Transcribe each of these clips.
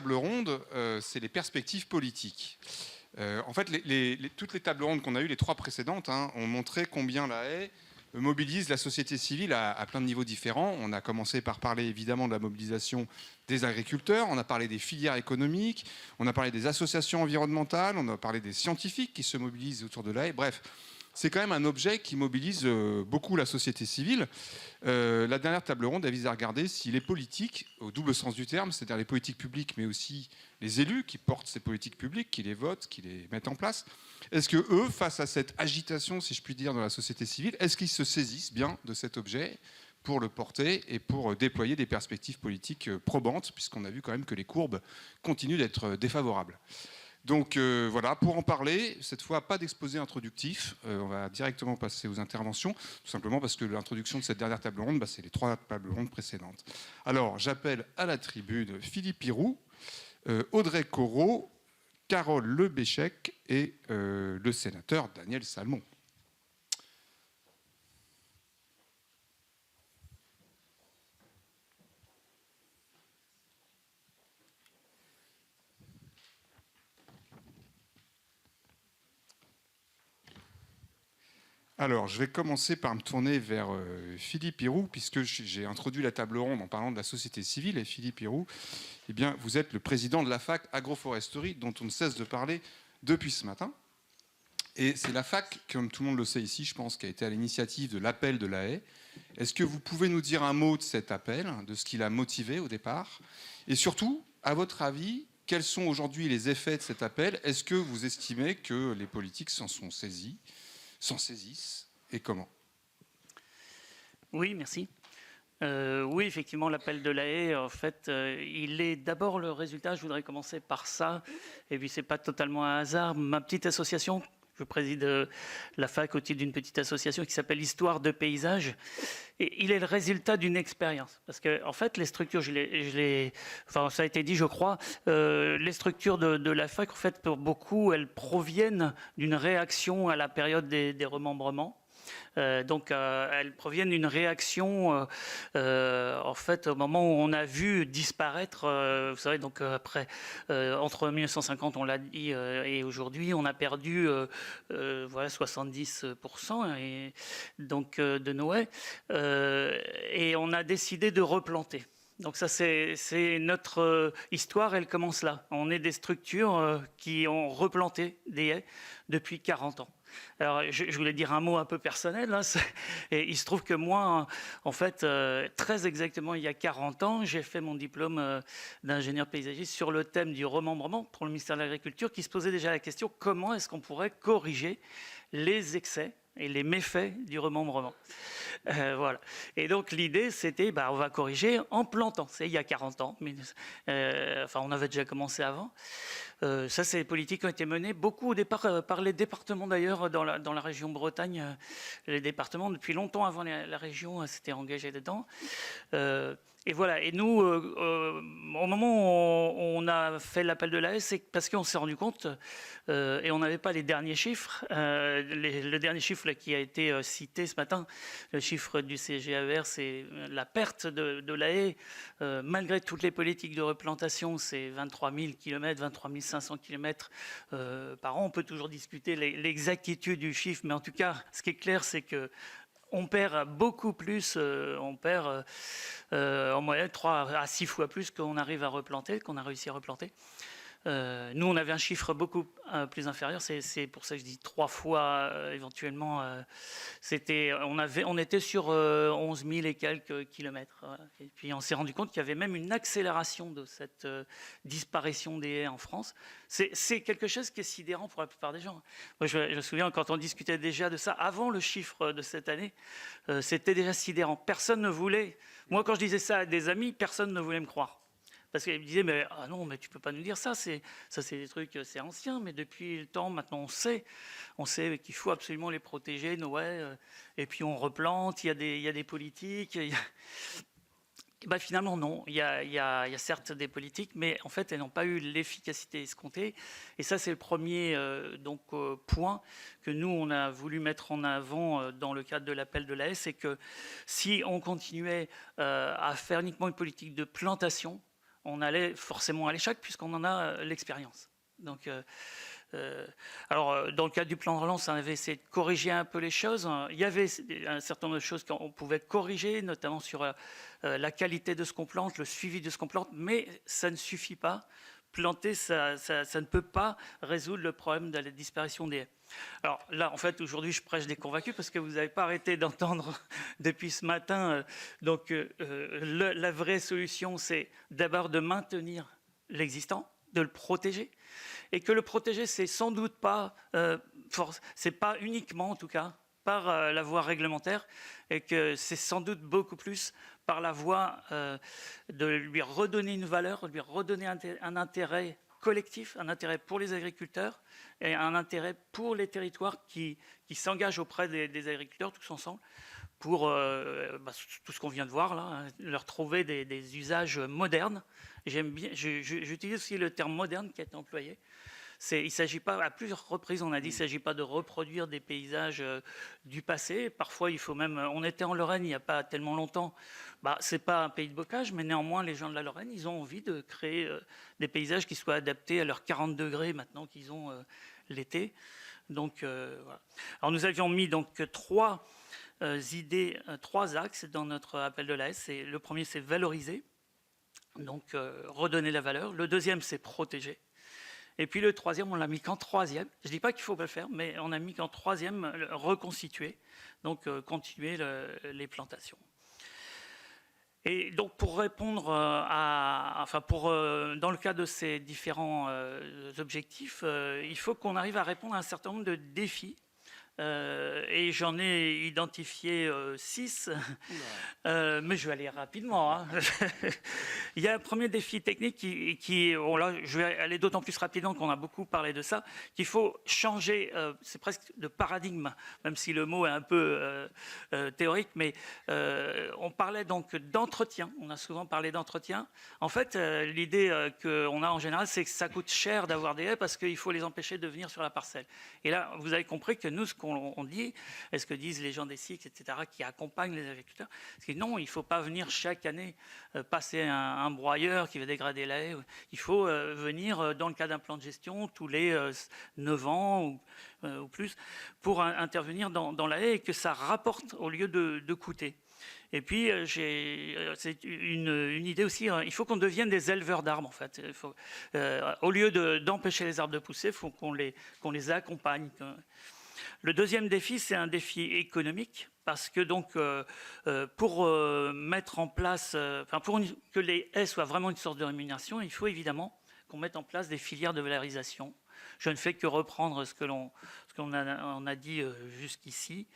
Table ronde, c'est les perspectives politiques. En fait, toutes les tables rondes qu'on a eues, les trois précédentes, ont montré combien la haie mobilise la société civile à plein de niveaux différents. On a commencé par parler évidemment de la mobilisation des agriculteurs, on a parlé des filières économiques, on a parlé des associations environnementales, on a parlé des scientifiques qui se mobilisent autour de la haie. Bref, c'est quand même un objet qui mobilise beaucoup la société civile. La dernière table ronde, elle vise à regarder si les politiques, au double sens du terme, c'est-à-dire les politiques publiques, mais aussi les élus qui portent ces politiques publiques, qui les votent, qui les mettent en place, est-ce que eux, face à cette agitation, si je puis dire, dans la société civile, est-ce qu'ils se saisissent bien de cet objet pour le porter et pour déployer des perspectives politiques probantes, puisqu'on a vu quand même que les courbes continuent d'être défavorables. Donc voilà, pour en parler, cette fois pas d'exposé introductif, on va directement passer aux interventions, tout simplement parce que l'introduction de cette dernière table ronde, c'est les trois tables rondes précédentes. Alors j'appelle à la tribune Philippe Piroux, Audrey Corot, Carole Lebéchec et le sénateur Daniel Salmon. Alors, je vais commencer par me tourner vers Philippe Piroux, puisque j'ai introduit la table ronde en parlant de la société civile. Et Philippe Piroux, eh bien, vous êtes le président de la fac agroforesterie, dont on ne cesse de parler depuis ce matin. Et c'est la fac, comme tout le monde le sait ici, je pense, qui a été à l'initiative de l'appel de la haie. Est-ce que vous pouvez nous dire un mot de cet appel, de ce qui l'a motivé au départ? Et surtout, à votre avis, quels sont aujourd'hui les effets de cet appel? Est-ce que vous estimez que les politiques s'en saisissent, et comment? Oui, merci. Oui, effectivement, l'appel de la haie, en fait, il est d'abord le résultat, je voudrais commencer par ça, et puis c'est pas totalement un hasard. Ma petite association, je préside la fac au titre d'une petite association qui s'appelle Histoire de paysage, et il est le résultat d'une expérience. Parce que, en fait, les structures, enfin, ça a été dit, je crois, les structures de la fac, en fait, pour beaucoup, elles proviennent d'une réaction à la période des remembrements. Donc, elles proviennent d'une réaction, en fait, au moment où on a vu disparaître, vous savez, donc après, entre 1950, on l'a dit, et aujourd'hui, on a perdu, voilà, 70% et donc de nos haies, et on a décidé de replanter. Donc ça, c'est notre histoire, elle commence là. On est des structures qui ont replanté des haies depuis 40 ans. Alors, je voulais dire un mot un peu personnel. Et il se trouve que moi, en fait, très exactement il y a 40 ans, j'ai fait mon diplôme d'ingénieur paysagiste sur le thème du remembrement pour le ministère de l'Agriculture, qui se posait déjà la question comment est-ce qu'on pourrait corriger les excès et les méfaits du remembrement. Voilà. Et donc l'idée, c'était, on va corriger en plantant. C'est il y a 40 ans, mais enfin on avait déjà commencé avant. Ça, c'est des politiques qui ont été menées beaucoup au départ par les départements d'ailleurs dans la région Bretagne. Les départements, depuis longtemps avant la région, s'étaient engagés dedans. Et voilà. Et nous, au moment où on a fait l'appel de la haie, c'est parce qu'on s'est rendu compte, et on n'avait pas les derniers chiffres. Le dernier chiffre là, qui a été cité ce matin, le chiffre du CGAVR, c'est la perte de la haie. Malgré toutes les politiques de replantation, c'est 23 000 km, 23 500 km par an. On peut toujours discuter l'exactitude du chiffre, mais en tout cas, ce qui est clair, c'est que on perd beaucoup plus, on perd en moyenne 3 à 6 fois plus qu'on arrive à replanter, qu'on a réussi à replanter. Nous, on avait un chiffre beaucoup plus inférieur. C'est pour ça que je dis 3 fois éventuellement. On était sur 11 000 et quelques kilomètres. Et puis on s'est rendu compte qu'il y avait même une accélération de cette disparition des haies en France. C'est quelque chose qui est sidérant pour la plupart des gens. Moi, je me souviens quand on discutait déjà de ça avant le chiffre de cette année, c'était déjà sidérant. Personne ne voulait. Moi, quand je disais ça à des amis, personne ne voulait me croire. Parce qu'ils me disaient, mais ah non, mais tu peux pas nous dire ça, c'est des trucs, c'est ancien, mais depuis le temps, maintenant on sait qu'il faut absolument les protéger, nos haies, et puis on replante, il y a des politiques. Finalement, non. Il y a certes des politiques, mais en fait, elles n'ont pas eu l'efficacité escomptée. Et ça, c'est le premier point que nous, on a voulu mettre en avant dans le cadre de l'appel de la haie, c'est que si on continuait à faire uniquement une politique de plantation, on allait forcément à l'échec puisqu'on en a l'expérience. Donc, alors, dans le cadre du plan de relance, on avait essayé de corriger un peu les choses. Il y avait un certain nombre de choses qu'on pouvait corriger, notamment sur la qualité de ce qu'on plante, le suivi de ce qu'on plante, mais ça ne suffit pas. Planter, ça ne peut pas résoudre le problème de la disparition des haies. Alors là, en fait, aujourd'hui, je prêche des convaincus parce que vous n'avez pas arrêté d'entendre depuis ce matin. La vraie solution, c'est d'abord de maintenir l'existant, de le protéger. Et que le protéger, c'est sans doute pas, c'est pas uniquement en tout cas par la voie réglementaire, et que c'est sans doute beaucoup plus par la voie de lui redonner une valeur, de lui redonner un intérêt collectif, un intérêt pour les agriculteurs et un intérêt pour les territoires qui s'engagent auprès des agriculteurs tous ensemble pour tout ce qu'on vient de voir là, hein, leur trouver des usages modernes. J'aime bien, j'utilise aussi le terme moderne qui a été employé. Il ne s'agit pas, à plusieurs reprises, on a dit, il ne s'agit pas de reproduire des paysages du passé. Parfois, il faut même. On était en Lorraine il n'y a pas tellement longtemps. Ce n'est pas un pays de bocage, mais néanmoins, les gens de la Lorraine, ils ont envie de créer des paysages qui soient adaptés à leurs 40 degrés maintenant qu'ils ont l'été. Donc, voilà. Alors, nous avions mis donc trois idées, trois axes dans notre appel de la haie. Le premier, c'est valoriser, donc redonner la valeur. Le deuxième, c'est protéger. Et puis le troisième, on l'a mis qu'en troisième. Je ne dis pas qu'il ne faut pas le faire, mais on a mis qu'en troisième, reconstituer, donc continuer les plantations. Et donc pour répondre dans le cas de ces différents objectifs, il faut qu'on arrive à répondre à un certain nombre de défis. Et j'en ai identifié 6, mais je vais aller rapidement. Hein. Il y a un premier défi technique là, je vais aller d'autant plus rapidement qu'on a beaucoup parlé de ça, qu'il faut changer, c'est presque de paradigme, même si le mot est un peu théorique, mais on parlait donc d'entretien, on a souvent parlé d'entretien. En fait, l'idée qu'on a en général, c'est que ça coûte cher d'avoir des haies parce qu'il faut les empêcher de venir sur la parcelle. Et là, vous avez compris que nous, ce qu'on dit, et ce que disent les gens des SIC, etc., qui accompagnent les agriculteurs, c'est que non, il ne faut pas venir chaque année passer un broyeur qui va dégrader la haie. Il faut venir, dans le cas d'un plan de gestion, tous les 9 ans ou plus, pour intervenir dans la haie et que ça rapporte au lieu de coûter. Et puis, c'est une idée aussi, il faut qu'on devienne des éleveurs d'arbres, en fait. Au lieu d'empêcher les arbres de pousser, il faut qu'on les accompagne. Le deuxième défi, c'est un défi économique, parce que donc, pour mettre en place, pour que les haies soient vraiment une source de rémunération, il faut évidemment qu'on mette en place des filières de valorisation. Je ne fais que reprendre ce qu'on a dit jusqu'ici,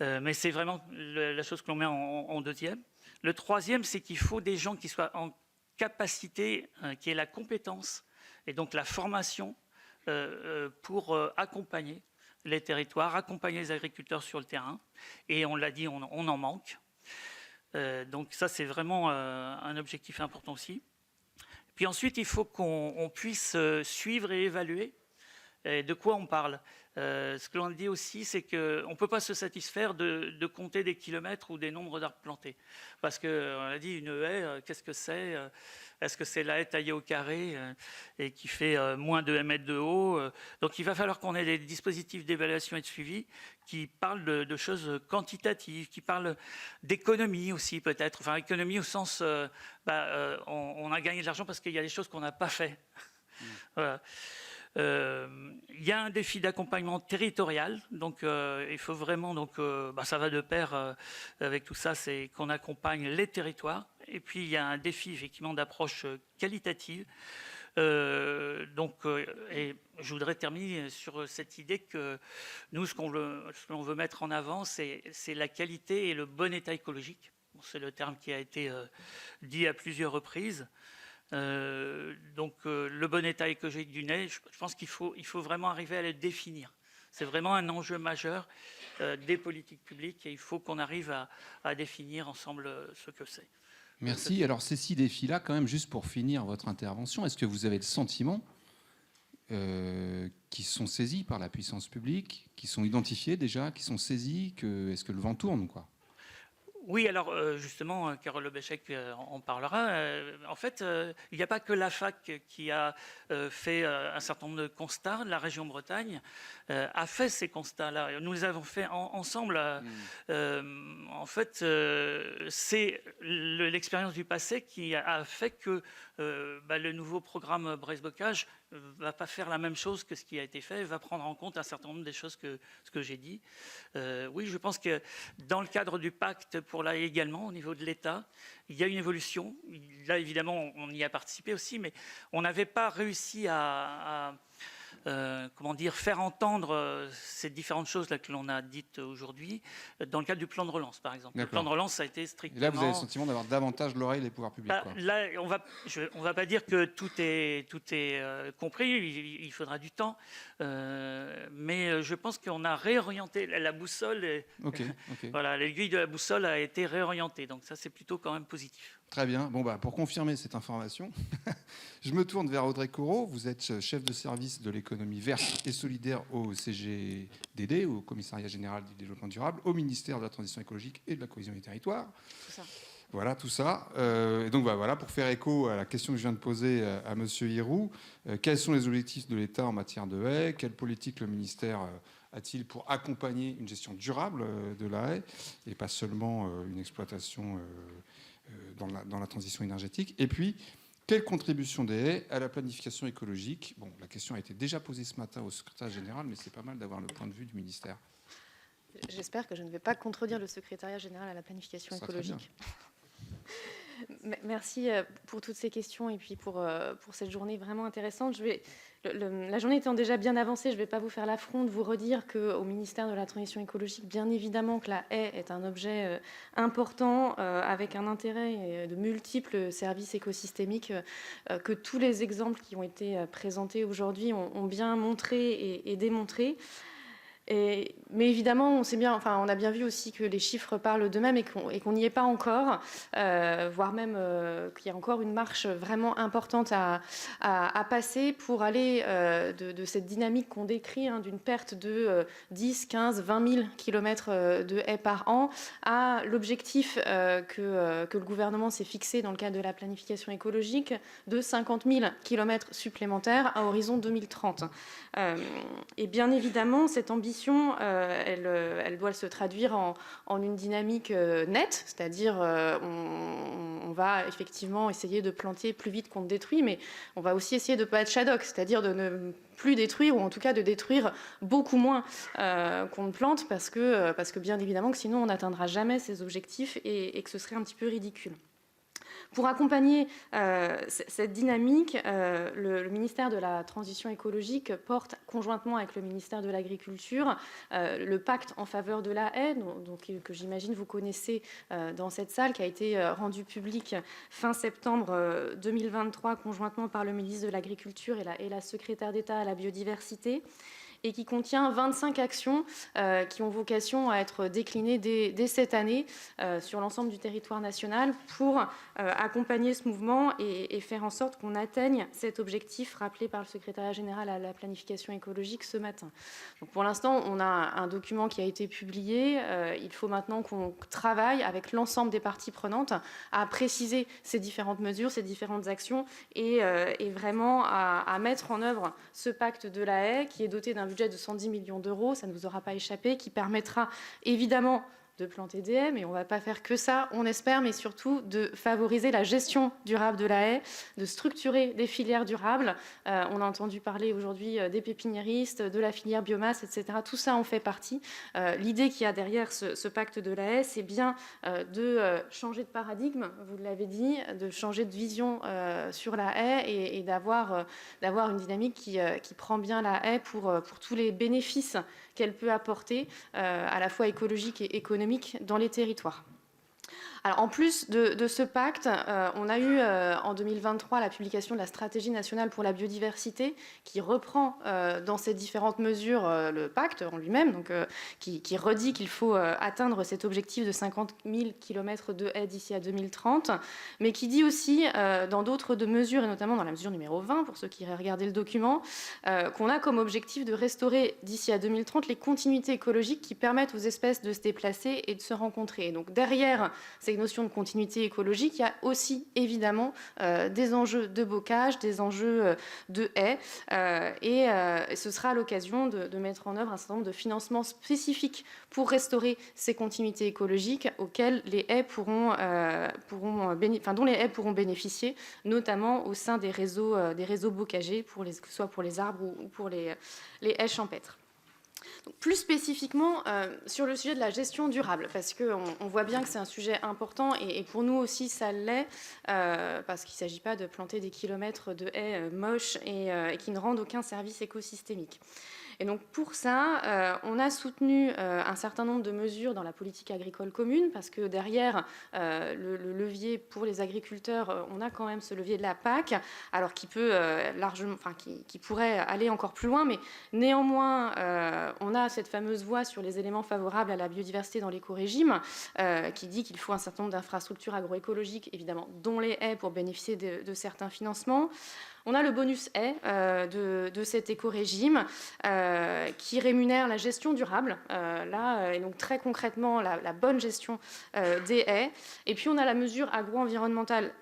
mais c'est vraiment la chose que l'on met en deuxième. Le troisième, c'est qu'il faut des gens qui soient en capacité, qui aient la compétence et donc la formation pour accompagner les territoires, accompagner les agriculteurs sur le terrain. Et on l'a dit, on en manque. Donc ça, c'est vraiment un objectif important aussi. Puis ensuite, il faut qu'on puisse suivre et évaluer de quoi on parle. Ce que l'on dit aussi, c'est qu'on ne peut pas se satisfaire de compter des kilomètres ou des nombres d'arbres plantés. Parce qu'on a dit, une haie, qu'est-ce que c'est ? Est-ce que c'est la haie taillée au carré et qui fait moins de 1 mètre de haut ? Donc il va falloir qu'on ait des dispositifs d'évaluation et de suivi qui parlent de choses quantitatives, qui parlent d'économie aussi peut-être. Enfin, économie au sens, on a gagné de l'argent parce qu'il y a des choses qu'on n'a pas fait. Voilà. Il y a un défi d'accompagnement territorial, donc il faut vraiment, ça va de pair avec tout ça, c'est qu'on accompagne les territoires. Et puis il y a un défi effectivement d'approche qualitative. Et je voudrais terminer sur cette idée que nous, ce qu'on veut mettre en avant, c'est la qualité et le bon état écologique. Bon, c'est le terme qui a été dit à plusieurs reprises. Le bon état écologique d'une haie, je pense qu'il faut vraiment arriver à le définir. C'est vraiment un enjeu majeur des politiques publiques et il faut qu'on arrive à définir ensemble ce que c'est. Merci. Alors ces 6 défis-là, quand même, juste pour finir votre intervention, est-ce que vous avez le sentiment qu'ils sont saisis par la puissance publique, qu'ils sont identifiés déjà, qu'ils sont saisis, est-ce que le vent tourne, quoi ? Oui, alors justement, Carole Lebéchec en parlera. En fait, il n'y a pas que la fac qui a fait un certain nombre de constats. La région Bretagne a fait ces constats-là. Nous les avons fait ensemble. En fait, c'est l'expérience du passé qui a fait que le nouveau programme Brest-Bocage va pas faire la même chose que ce qui a été fait, va prendre en compte un certain nombre des choses que j'ai dit. Oui, je pense que dans le cadre du pacte pour la haie également, au niveau de l'État, il y a une évolution. Là, évidemment, on y a participé aussi, mais on n'avait pas réussi à faire entendre ces différentes choses là que l'on a dites aujourd'hui dans le cadre du plan de relance, par exemple. Le plan de relance, ça a été strictement... Et là, vous avez le sentiment d'avoir davantage l'oreille des pouvoirs publics. Là, on va pas dire que tout est compris. Il faudra du temps, mais je pense qu'on a réorienté la boussole. Voilà, l'aiguille de la boussole a été réorientée. Donc ça, c'est plutôt quand même positif. Très bien. Bon, pour confirmer cette information, je me tourne vers Audrey Corot. Vous êtes chef de service de l'économie verte et solidaire au CGDD, au Commissariat général du développement durable, au ministère de la transition écologique et de la cohésion des territoires. Tout ça. Voilà, tout ça. Et donc, voilà, pour faire écho à la question que je viens de poser à M. Hiroux, quels sont les objectifs de l'État en matière de haies? Quelle politique le ministère a-t-il pour accompagner une gestion durable de la haie et pas seulement une exploitation dans la transition énergétique? Et puis, quelle contribution des haies à la planification écologique? Bon, la question a été déjà posée ce matin au secrétaire général, mais c'est pas mal d'avoir le point de vue du ministère. J'espère que je ne vais pas contredire le secrétariat général à la planification écologique. Merci pour toutes ces questions et puis pour cette journée vraiment intéressante. La journée étant déjà bien avancée, je ne vais pas vous faire l'affront de vous redire qu'au ministère de la Transition écologique, bien évidemment que la haie est un objet important avec un intérêt de multiples services écosystémiques que tous les exemples qui ont été présentés aujourd'hui ont bien montré et démontré. Mais évidemment, on a bien vu aussi que les chiffres parlent d'eux-mêmes et qu'on n'y est pas encore, voire même qu'il y a encore une marche vraiment importante à passer pour aller de cette dynamique qu'on décrit, d'une perte de 10, 15, 20 000 km de haies par an, à l'objectif que le gouvernement s'est fixé dans le cadre de la planification écologique de 50 000 km supplémentaires à horizon 2030. Et bien évidemment, cette ambition, elle doit se traduire en une dynamique nette, c'est-à-dire on va effectivement essayer de planter plus vite qu'on ne détruit, mais on va aussi essayer de ne pas être shadok, c'est-à-dire de ne plus détruire, ou en tout cas de détruire beaucoup moins qu'on ne plante, parce que bien évidemment que sinon on n'atteindra jamais ces objectifs et que ce serait un petit peu ridicule. Pour accompagner cette dynamique, le ministère de la Transition écologique porte conjointement avec le ministère de l'Agriculture le pacte en faveur de la haie, que j'imagine vous connaissez dans cette salle, qui a été rendu public fin septembre 2023 conjointement par le ministre de l'Agriculture et la secrétaire d'État à la biodiversité, et qui contient 25 actions qui ont vocation à être déclinées dès cette année sur l'ensemble du territoire national pour accompagner ce mouvement et faire en sorte qu'on atteigne cet objectif rappelé par le secrétariat général à la planification écologique ce matin. Donc pour l'instant, on a un document qui a été publié. Il faut maintenant qu'on travaille avec l'ensemble des parties prenantes à préciser ces différentes mesures, ces différentes actions et vraiment à mettre en œuvre ce pacte de la haie qui est doté d'un budget de 110 millions d'euros, ça ne vous aura pas échappé, qui permettra évidemment de planter des haies, mais on ne va pas faire que ça, on espère, mais surtout de favoriser la gestion durable de la haie, de structurer des filières durables. On a entendu parler aujourd'hui des pépiniéristes, de la filière biomasse, etc. Tout ça en fait partie. L'idée qu'il y a derrière ce pacte de la haie, c'est bien de changer de paradigme, vous l'avez dit, de changer de vision sur la haie et d'avoir une dynamique qui prend bien la haie pour tous les bénéfices qu'elle peut apporter, à la fois écologique et économique, dans les territoires. Alors, en plus de ce pacte, on a eu en 2023 la publication de la stratégie nationale pour la biodiversité qui reprend dans ces différentes mesures le pacte en lui-même, donc qui redit qu'il faut atteindre cet objectif de 50 000 km de haies d'ici à 2030, mais qui dit aussi dans d'autres mesures, et notamment dans la mesure numéro 20, pour ceux qui iraient regarder le document, qu'on a comme objectif de restaurer d'ici à 2030 les continuités écologiques qui permettent aux espèces de se déplacer et de se rencontrer. Et donc derrière ces notions de continuité écologique, il y a aussi évidemment des enjeux de bocage, des enjeux de haies, et ce sera l'occasion de mettre en œuvre un certain nombre de financements spécifiques pour restaurer ces continuités écologiques auxquelles les haies dont les haies pourront bénéficier, notamment au sein des réseaux bocagers, que ce soit pour les arbres ou pour les haies champêtres. Donc, plus spécifiquement sur le sujet de la gestion durable, parce qu'on voit bien que c'est un sujet important et pour nous aussi ça l'est, parce qu'il ne s'agit pas de planter des kilomètres de haies moches et qui ne rendent aucun service écosystémique. Et donc pour ça, on a soutenu un certain nombre de mesures dans la politique agricole commune, parce que derrière le levier pour les agriculteurs, on a quand même ce levier de la PAC, alors qui peut qui pourrait aller encore plus loin, mais néanmoins, on a cette fameuse voie sur les éléments favorables à la biodiversité dans l'écorégime, qui dit qu'il faut un certain nombre d'infrastructures agroécologiques, évidemment, dont les haies pour bénéficier de certains financements. On a le bonus haie de cet éco-régime qui rémunère la gestion durable, et donc très concrètement la bonne gestion des haies. Et puis on a la mesure agro-environnementale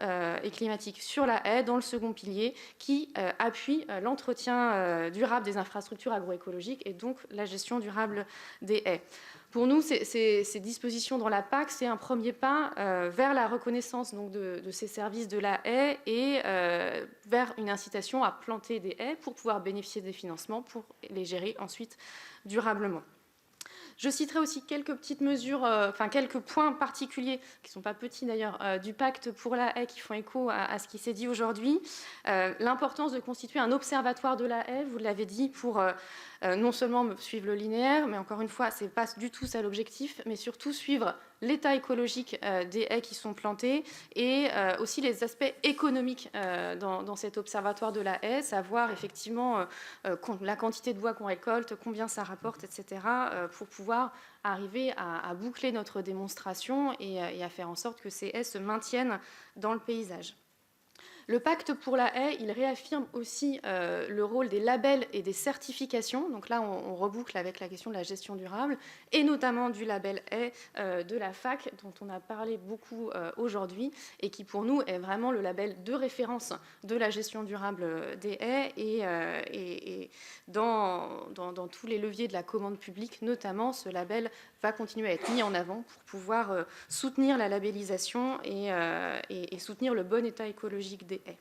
et climatique sur la haie dans le second pilier qui appuie l'entretien durable des infrastructures agroécologiques et donc la gestion durable des haies. Pour nous, ces dispositions dans la PAC, c'est un premier pas vers la reconnaissance donc, de ces services de la haie et vers une incitation à planter des haies pour pouvoir bénéficier des financements pour les gérer ensuite durablement. Je citerai aussi quelques petites mesures, quelques points particuliers, qui ne sont pas petits d'ailleurs, du pacte pour la haie qui font écho à ce qui s'est dit aujourd'hui. L'importance de constituer un observatoire de la haie, vous l'avez dit, pour non seulement suivre le linéaire, mais encore une fois, ce n'est pas du tout ça l'objectif, mais surtout suivre l'état écologique des haies qui sont plantées et aussi les aspects économiques dans cet observatoire de la haie, savoir effectivement la quantité de bois qu'on récolte, combien ça rapporte, etc., pour pouvoir arriver à boucler notre démonstration et à faire en sorte que ces haies se maintiennent dans le paysage. Le pacte pour la haie, il réaffirme aussi le rôle des labels et des certifications. Donc là, on reboucle avec la question de la gestion durable, et notamment du label haie de la FAC, dont on a parlé beaucoup aujourd'hui, et qui pour nous est vraiment le label de référence de la gestion durable des haies, et dans tous les leviers de la commande publique, notamment, ce label va continuer à être mis en avant pour pouvoir soutenir la labellisation et soutenir le bon état écologique des haies.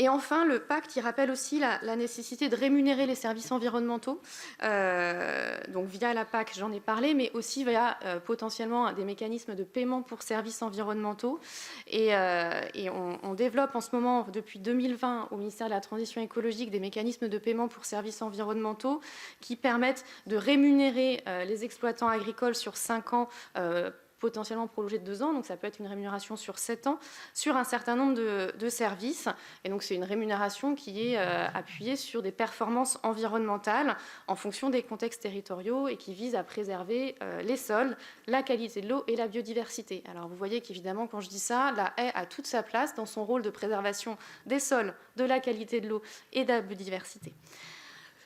Et enfin, le pacte, il rappelle aussi la nécessité de rémunérer les services environnementaux, donc via la PAC, j'en ai parlé, mais aussi via potentiellement des mécanismes de paiement pour services environnementaux. Et on développe en ce moment, depuis 2020, au ministère de la Transition écologique, des mécanismes de paiement pour services environnementaux qui permettent de rémunérer les exploitants agricoles sur 5 ans, potentiellement prolongé de 2 ans, donc ça peut être une rémunération sur 7 ans, sur un certain nombre de services. Et donc c'est une rémunération qui est appuyée sur des performances environnementales en fonction des contextes territoriaux et qui vise à préserver les sols, la qualité de l'eau et la biodiversité. Alors vous voyez qu'évidemment, quand je dis ça, la haie a toute sa place dans son rôle de préservation des sols, de la qualité de l'eau et de la biodiversité.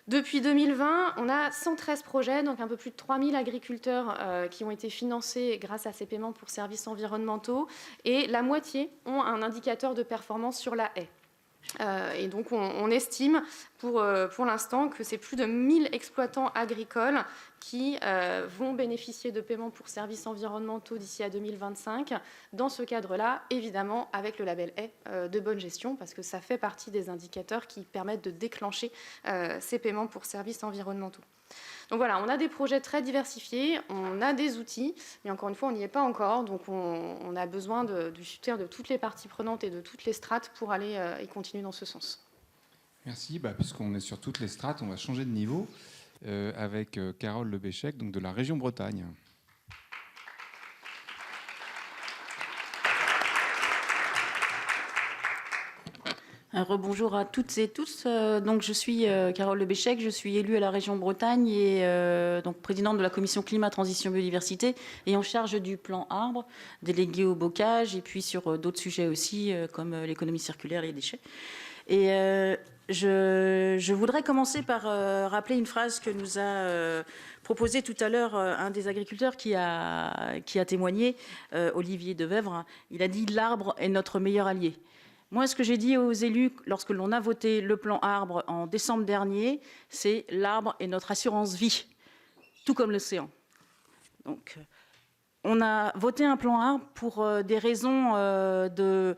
Depuis 2020, on a 113 projets, donc un peu plus de 3000 agriculteurs qui ont été financés grâce à ces paiements pour services environnementaux, et la moitié ont un indicateur de performance sur la haie. Et donc on estime pour l'instant que c'est plus de 1000 exploitants agricoles qui vont bénéficier de paiements pour services environnementaux d'ici à 2025. Dans ce cadre-là, évidemment, avec le label haie de bonne gestion, parce que ça fait partie des indicateurs qui permettent de déclencher ces paiements pour services environnementaux. Donc voilà, on a des projets très diversifiés, on a des outils, mais encore une fois, on n'y est pas encore. Donc on a besoin du soutien de toutes les parties prenantes et de toutes les strates pour aller et continuer dans ce sens. Merci. Puisqu'on est sur toutes les strates, on va changer de niveau avec Carole Lebéchec, donc de la région Bretagne. Rebonjour à toutes et tous. Donc, je suis Carole Lebéchec, je suis élue à la région Bretagne et donc présidente de la commission climat, transition, biodiversité et en charge du plan arbre, déléguée au bocage et puis sur d'autres sujets aussi comme l'économie circulaire et les déchets. Et je voudrais commencer par rappeler une phrase que nous a proposée tout à l'heure un des agriculteurs qui a témoigné, Olivier Devèvre. Il a dit « L'arbre est notre meilleur allié ». Moi, ce que j'ai dit aux élus lorsque l'on a voté le plan arbre en décembre dernier, c'est « l'arbre est notre assurance vie », tout comme l'océan. Donc, on a voté un plan arbre pour des raisons de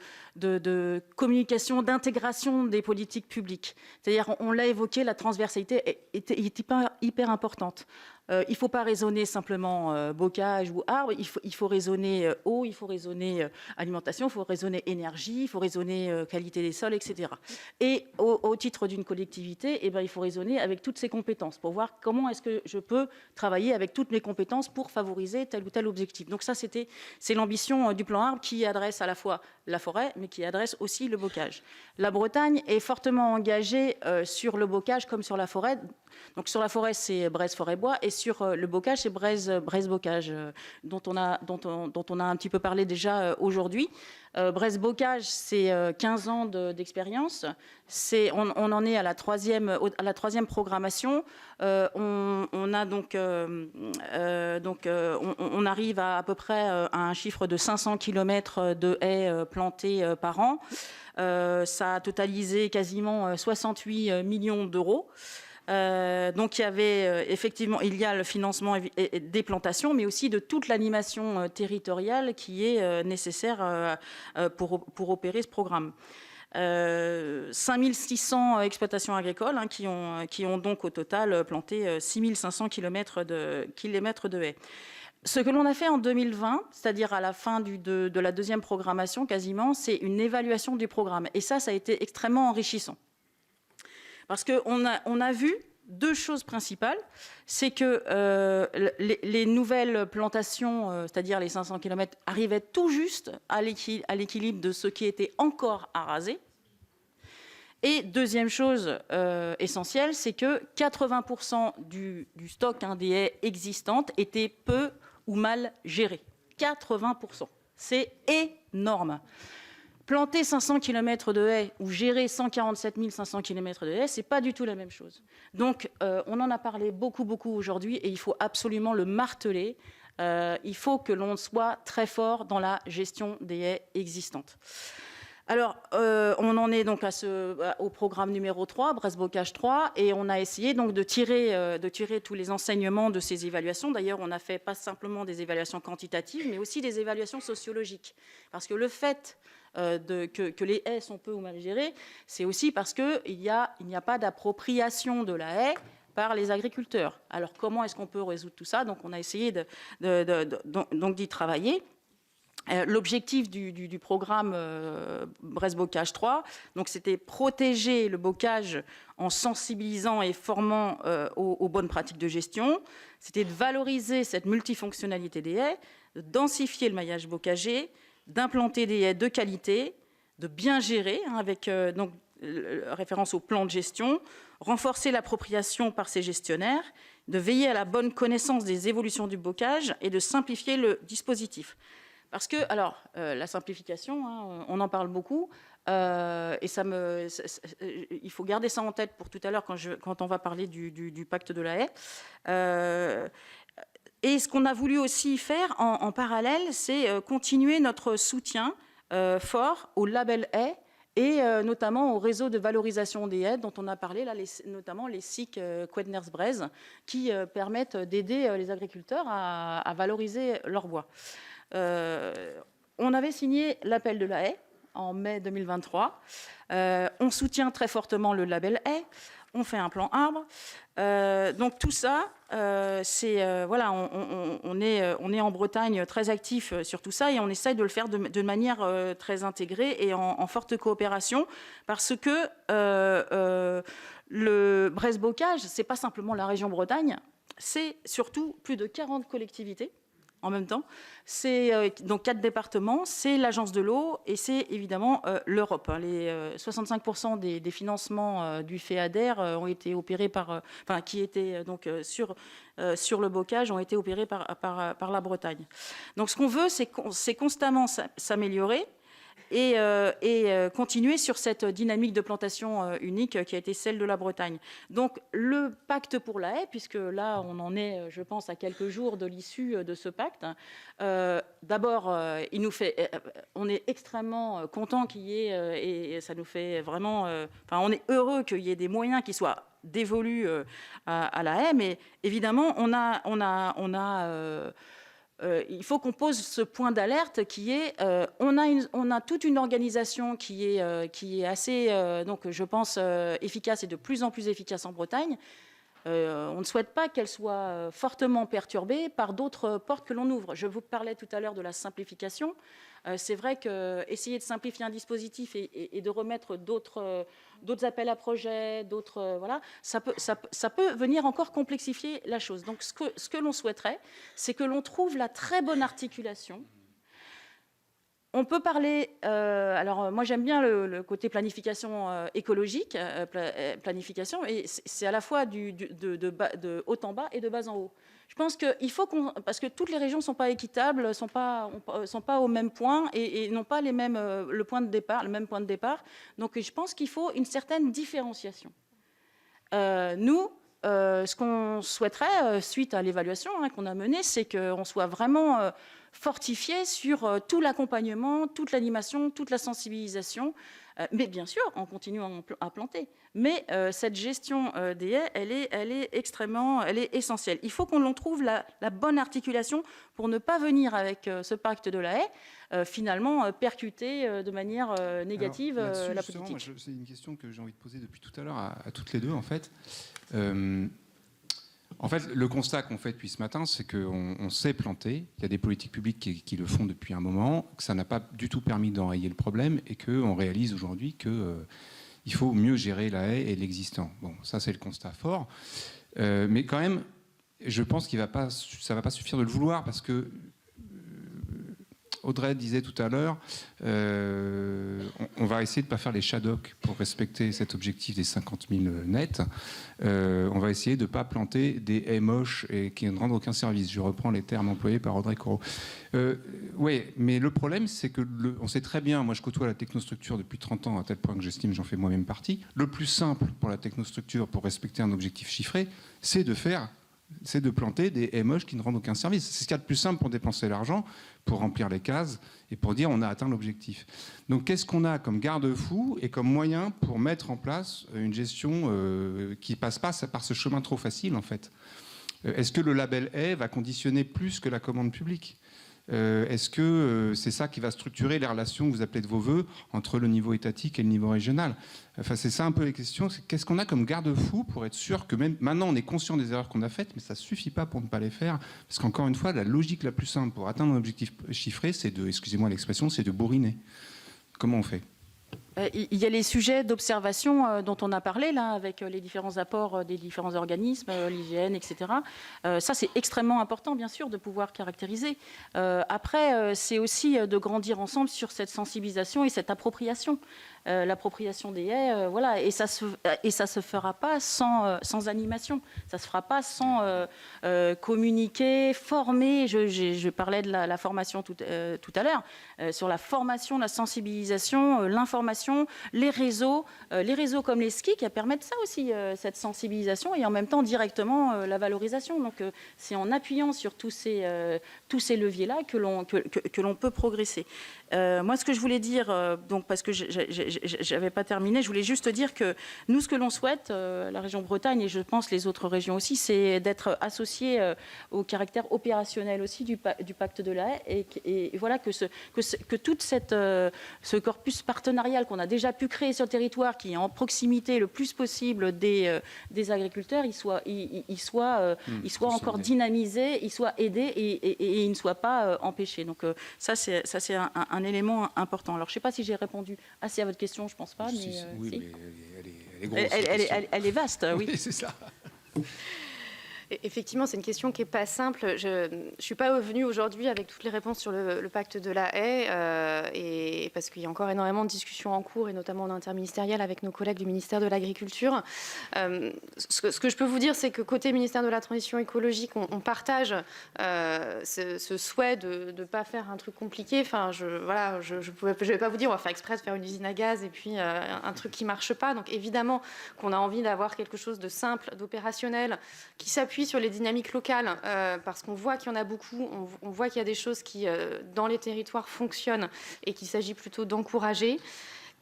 communication, d'intégration des politiques publiques. C'est-à-dire, on l'a évoqué, la transversalité était hyper importante. Il ne faut pas raisonner simplement bocage ou arbre, il faut raisonner eau, il faut raisonner alimentation, il faut raisonner énergie, il faut raisonner qualité des sols, etc. Et au titre d'une collectivité, eh ben, il faut raisonner avec toutes ses compétences pour voir comment est-ce que je peux travailler avec toutes mes compétences pour favoriser tel ou tel objectif. Donc ça, c'est l'ambition du plan arbre qui adresse à la fois la forêt, mais qui adresse aussi le bocage. La Bretagne est fortement engagée sur le bocage comme sur la forêt. Donc sur la forêt, c'est Bresse-Forêt-Bois, et sur le bocage, c'est Bresse-Bocage, dont on a un petit peu parlé déjà aujourd'hui. Bresse-Bocage, c'est 15 ans d'expérience. On en est à la troisième programmation. On arrive à peu près à un chiffre de 500 km de haies plantées par an. Ça a totalisé quasiment 68 millions d'euros. Donc il y avait effectivement, il y a le financement des plantations, mais aussi de toute l'animation territoriale qui est nécessaire pour opérer ce programme. 5600 exploitations agricoles qui ont donc au total planté 6500 km de haies. Ce que l'on a fait en 2020, c'est-à-dire à la fin de la deuxième programmation quasiment, c'est une évaluation du programme. Et ça a été extrêmement enrichissant. Parce qu'on a vu deux choses principales. C'est que les nouvelles plantations, c'est-à-dire les 500 km, arrivaient tout juste à l'équilibre de ce qui était encore à raser. Et deuxième chose essentielle, c'est que 80% du stock des haies existantes étaient peu ou mal gérées. 80%. C'est énorme. Planter 500 km de haies ou gérer 147 500 km de haies, ce n'est pas du tout la même chose. Donc, on en a parlé beaucoup aujourd'hui et il faut absolument le marteler. Il faut que l'on soit très fort dans la gestion des haies existantes. Alors, on en est donc au programme numéro 3, Bresse-Bocage 3, et on a essayé donc de tirer tous les enseignements de ces évaluations. D'ailleurs, on a fait pas simplement des évaluations quantitatives, mais aussi des évaluations sociologiques. Parce que le fait que les haies sont peu ou mal gérées, c'est aussi parce qu'il n'y a pas d'appropriation de la haie par les agriculteurs. Alors, comment est-ce qu'on peut résoudre tout ça? Donc, on a essayé d'y travailler. L'objectif du programme Bresse-Bocage 3, c'était protéger le bocage en sensibilisant et formant aux bonnes pratiques de gestion. C'était de valoriser cette multifonctionnalité des haies, de densifier le maillage bocager, d'implanter des haies de qualité, de bien gérer, avec référence au plan de gestion, renforcer l'appropriation par ces gestionnaires, de veiller à la bonne connaissance des évolutions du bocage et de simplifier le dispositif. Parce que, la simplification, on en parle beaucoup, et il faut garder ça en tête pour tout à l'heure quand on va parler du pacte de la haie. Et ce qu'on a voulu aussi faire en parallèle, c'est continuer notre soutien fort au label haie et notamment au réseau de valorisation des haies dont on a parlé, là, notamment les SIC Quedners-Bresse, qui permettent d'aider les agriculteurs à valoriser leur bois. On avait signé l'appel de la haie en mai 2023. On soutient très fortement le label haie. On fait un plan arbre. Donc tout ça, on est en Bretagne très actif sur tout ça et on essaye de le faire de manière très intégrée et en forte coopération parce que le Bresse-Bocage, c'est pas simplement la région Bretagne, c'est surtout plus de 40 collectivités en même temps. C'est donc 4 départements, c'est l'Agence de l'eau et c'est évidemment l'Europe. Les 65% des financements du FEADER ont été opérés qui étaient donc sur le bocage ont été opérés par la Bretagne. Donc ce qu'on veut, c'est constamment s'améliorer et continuer sur cette dynamique de plantation unique qui a été celle de la Bretagne. Donc le pacte pour la haie, puisque là on en est, je pense, à quelques jours de l'issue de ce pacte, d'abord on est extrêmement content qu'il y ait, et ça nous fait vraiment, on est heureux qu'il y ait des moyens qui soient dévolus à la haie, mais évidemment il faut qu'on pose ce point d'alerte qui est, on a toute une organisation qui est assez, donc je pense, efficace et de plus en plus efficace en Bretagne. On ne souhaite pas qu'elle soit fortement perturbée par d'autres portes que l'on ouvre. Je vous parlais tout à l'heure de la simplification. C'est vrai qu'essayer de simplifier un dispositif et de remettre d'autres appels à projets, ça peut venir encore complexifier la chose. Donc ce que l'on souhaiterait, c'est que l'on trouve la très bonne articulation. On peut parler, alors moi j'aime bien le côté planification écologique, planification, et c'est à la fois de haut en bas et de bas en haut. Je pense qu'il faut parce que toutes les régions ne sont pas équitables, sont pas au même point et n'ont pas le même point de départ. Donc je pense qu'il faut une certaine différenciation. Nous, ce qu'on souhaiterait, suite à l'évaluation qu'on a menée, c'est qu'on soit vraiment fortifié sur tout l'accompagnement, toute l'animation, toute la sensibilisation, mais bien sûr en continuant à planter. Mais cette gestion des haies, elle est essentielle. Il faut qu'on trouve la bonne articulation pour ne pas venir avec ce pacte de la haie, finalement percuter de manière négative la politique. C'est une question que j'ai envie de poser depuis tout à l'heure à toutes les deux, en fait. En fait, le constat qu'on fait depuis ce matin, c'est qu'on sait planter. Il y a des politiques publiques qui le font depuis un moment, que ça n'a pas du tout permis d'enrayer le problème et qu'on réalise aujourd'hui qu'il faut mieux gérer la haie et l'existant. Bon, ça, c'est le constat fort. Mais quand même, je pense que ça ne va pas suffire de le vouloir parce que Audrey disait tout à l'heure, on va essayer de ne pas faire les shadocks pour respecter cet objectif des 50 000 nets. On va essayer de ne pas planter des haies moches et qui ne rendent aucun service. Je reprends les termes employés par Audrey Corot. Oui, mais le problème, c'est que on sait très bien, moi je côtoie la technostructure depuis 30 ans, à tel point que j'estime que j'en fais moi-même partie. Le plus simple pour la technostructure, pour respecter un objectif chiffré, c'est de planter des haies moches qui ne rendent aucun service. C'est ce qu'il y a de plus simple pour dépenser l'argent, pour remplir les cases et pour dire on a atteint l'objectif. Donc qu'est-ce qu'on a comme garde-fou et comme moyen pour mettre en place une gestion qui ne passe pas par ce chemin trop facile en fait ? Est-ce que le label haie va conditionner plus que la commande publique ? Est-ce que c'est ça qui va structurer les relations que vous appelez de vos voeux entre le niveau étatique et le niveau régional ? Enfin, c'est ça un peu les questions. Qu'est-ce qu'on a comme garde-fou pour être sûr que même maintenant on est conscient des erreurs qu'on a faites, mais ça ne suffit pas pour ne pas les faire. Parce qu'encore une fois, la logique la plus simple pour atteindre un objectif chiffré, c'est excusez-moi l'expression, c'est de bourriner. Comment on fait ? Il y a les sujets d'observation dont on a parlé là, avec les différents apports des différents organismes, l'IGN, etc. Ça, c'est extrêmement important, bien sûr, de pouvoir caractériser. Après, c'est aussi de grandir ensemble sur cette sensibilisation et cette appropriation. L'appropriation des haies, voilà, et ça se fera pas sans animation, ça se fera pas sans communiquer, former. Je parlais de la formation tout à l'heure, sur la formation, la sensibilisation, l'information, les réseaux comme les skis qui permettent ça aussi, cette sensibilisation et en même temps directement la valorisation. Donc c'est en appuyant sur tous ces leviers-là que l'on peut progresser. Moi, ce que je voulais dire, donc parce que j'avais pas terminé, je voulais juste dire que nous, ce que l'on souhaite, la région Bretagne et je pense les autres régions aussi, c'est d'être associés au caractère opérationnel aussi du pacte de la haie et voilà que tout ce corpus partenarial qu'on a déjà pu créer sur le territoire, qui est en proximité le plus possible des agriculteurs, il soit encore dynamisé, il soit aidé et il ne soit pas empêché. Donc ça c'est un élément important. Alors je ne sais pas si j'ai répondu assez à votre question, je ne pense pas. Mais, oui, si. mais elle est grosse. Elle est vaste, oui. Oui, c'est ça. Effectivement, c'est une question qui n'est pas simple. Je ne suis pas venue aujourd'hui avec toutes les réponses sur le pacte de la haie, et parce qu'il y a encore énormément de discussions en cours, et notamment en interministériel avec nos collègues du ministère de l'Agriculture. Ce que je peux vous dire, c'est que côté ministère de la Transition écologique, on partage ce souhait de ne pas faire un truc compliqué. Enfin, je ne vais pas vous dire on va faire exprès de faire une usine à gaz et puis un truc qui ne marche pas. Donc évidemment qu'on a envie d'avoir quelque chose de simple, d'opérationnel, qui s'appuie sur les dynamiques locales, parce qu'on voit qu'il y en a beaucoup, on voit qu'il y a des choses qui, dans les territoires, fonctionnent et qu'il s'agit plutôt d'encourager.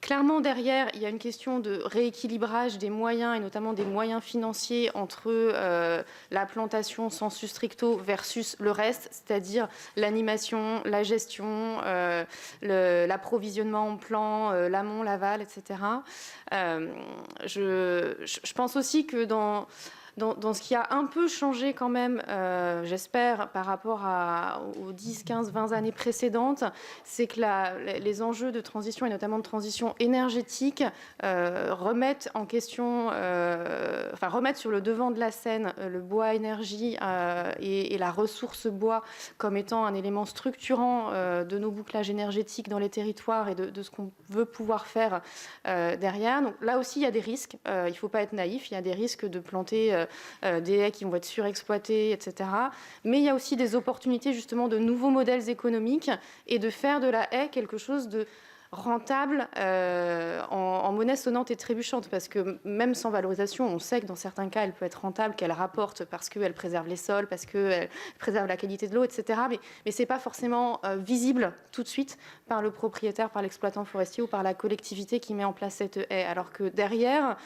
Clairement, derrière, il y a une question de rééquilibrage des moyens, et notamment des moyens financiers, entre la plantation sensu stricto versus le reste, c'est-à-dire l'animation, la gestion, l'approvisionnement en plan, l'amont, l'aval, etc. Je pense aussi que dans ce qui a un peu changé quand même, j'espère, par rapport aux 10, 15, 20 années précédentes, c'est que les enjeux de transition, et notamment de transition énergétique, remettent en question, remettent sur le devant de la scène le bois énergie et la ressource bois comme étant un élément structurant de nos bouclages énergétiques dans les territoires et de ce qu'on veut pouvoir faire derrière. Donc là aussi, il y a des risques. Il ne faut pas être naïf. Il y a des risques de planter des haies qui vont être surexploitées, etc. Mais il y a aussi des opportunités justement de nouveaux modèles économiques et de faire de la haie quelque chose de rentable en monnaie sonnante et trébuchante, parce que même sans valorisation, on sait que dans certains cas, elle peut être rentable, qu'elle rapporte parce qu'elle préserve les sols, parce qu'elle préserve la qualité de l'eau, etc. Mais ce n'est pas forcément visible tout de suite par le propriétaire, par l'exploitant forestier ou par la collectivité qui met en place cette haie. Alors que derrière,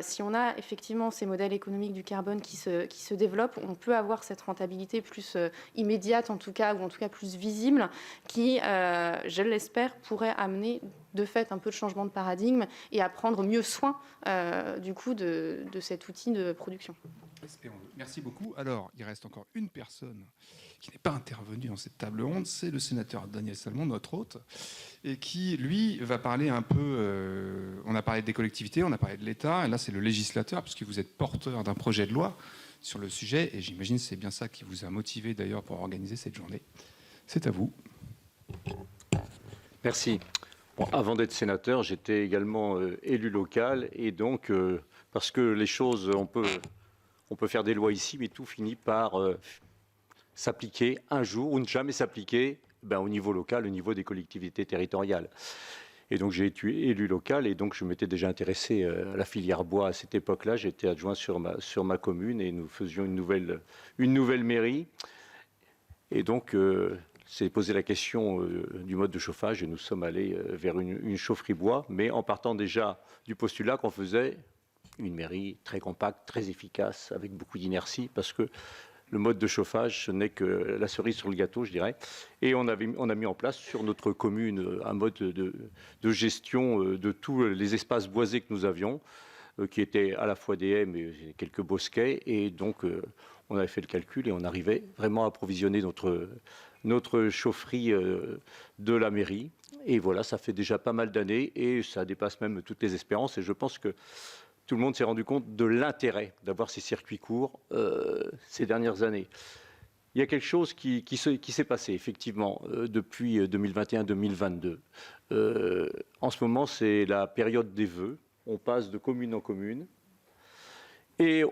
si on a effectivement ces modèles économiques du carbone qui se développent, on peut avoir cette rentabilité plus immédiate en tout cas, ou en tout cas plus visible, qui, je l'espère, pourrait amener de fait un peu de changement de paradigme et à prendre mieux soin du coup de cet outil de production. Merci beaucoup. Alors, il reste encore une personne qui n'est pas intervenue dans cette table ronde, c'est le sénateur Daniel Salmon, notre hôte, et qui, lui, va parler un peu... on a parlé des collectivités, on a parlé de l'État, et là, c'est le législateur, puisque vous êtes porteur d'un projet de loi sur le sujet, et j'imagine que c'est bien ça qui vous a motivé, d'ailleurs, pour organiser cette journée. C'est à vous. Merci. Bon, avant d'être sénateur, j'étais également élu local, et donc, parce que les choses, on peut faire des lois ici, mais tout finit par s'appliquer un jour ou ne jamais s'appliquer au niveau local, au niveau des collectivités territoriales. Et donc j'ai été élu local, et donc je m'étais déjà intéressé à la filière bois à cette époque-là. J'étais adjoint sur ma commune, et nous faisions une nouvelle mairie. Et donc c'est posé la question du mode de chauffage, et nous sommes allés vers une chaufferie bois, mais en partant déjà du postulat qu'on faisait une mairie très compacte, très efficace, avec beaucoup d'inertie, parce que le mode de chauffage, ce n'est que la cerise sur le gâteau, je dirais. Et on a mis en place sur notre commune un mode de gestion de tous les espaces boisés que nous avions, qui étaient à la fois des haies, mais quelques bosquets. Et donc, on avait fait le calcul, et on arrivait vraiment à approvisionner notre chaufferie de la mairie. Et voilà, ça fait déjà pas mal d'années, et ça dépasse même toutes les espérances. Et je pense que tout le monde s'est rendu compte de l'intérêt d'avoir ces circuits courts ces dernières années. Il y a quelque chose qui s'est passé, effectivement, depuis 2021-2022. En ce moment, c'est la période des vœux. On passe de commune en commune, et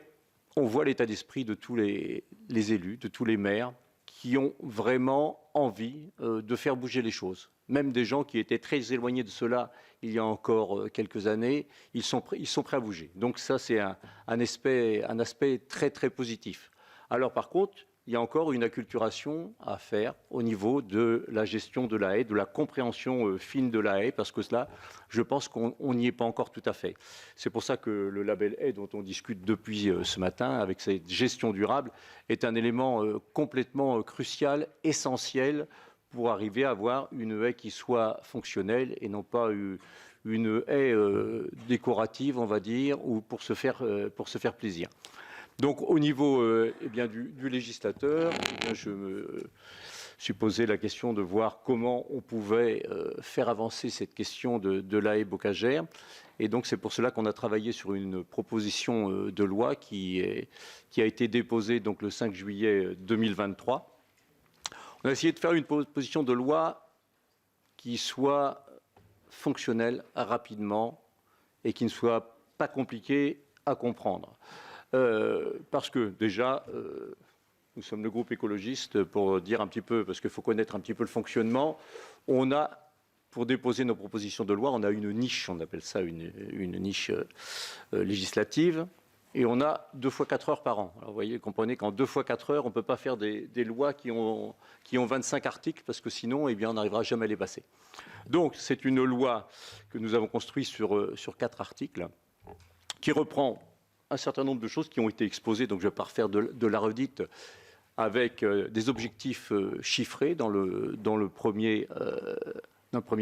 on voit l'état d'esprit de tous les élus, de tous les maires, qui ont vraiment envie de faire bouger les choses. Même des gens qui étaient très éloignés de cela il y a encore quelques années, ils sont prêts à bouger. Donc ça, c'est un aspect très, très positif. Alors par contre, il y a encore une acculturation à faire au niveau de la gestion de la haie, de la compréhension fine de la haie, parce que cela, je pense qu'on n'y est pas encore tout à fait. C'est pour ça que le label haie, dont on discute depuis ce matin, avec cette gestion durable, est un élément complètement crucial, essentiel, pour arriver à avoir une haie qui soit fonctionnelle et non pas une haie décorative, on va dire, ou pour se faire plaisir. Donc au niveau du législateur, suis posé la question de voir comment on pouvait faire avancer cette question de la haie bocagère. Et donc c'est pour cela qu'on a travaillé sur une proposition de loi qui a été déposée donc, le 5 juillet 2023. On a essayé de faire une proposition de loi qui soit fonctionnelle rapidement et qui ne soit pas compliquée à comprendre. Parce que déjà, nous sommes le groupe écologiste, pour dire un petit peu, parce qu'il faut connaître un petit peu le fonctionnement, on a, pour déposer nos propositions de loi, on a une niche, on appelle ça une niche législative, et on a 2 fois 4 heures par an. Alors vous voyez, comprenez qu'en 2 fois 4 heures, on ne peut pas faire des lois qui ont 25 articles, parce que sinon, eh bien, on n'arrivera jamais à les passer. Donc, c'est une loi que nous avons construite sur 4 articles, qui reprend un certain nombre de choses qui ont été exposées, donc je ne vais pas refaire de la redite, avec des objectifs chiffrés dans le premier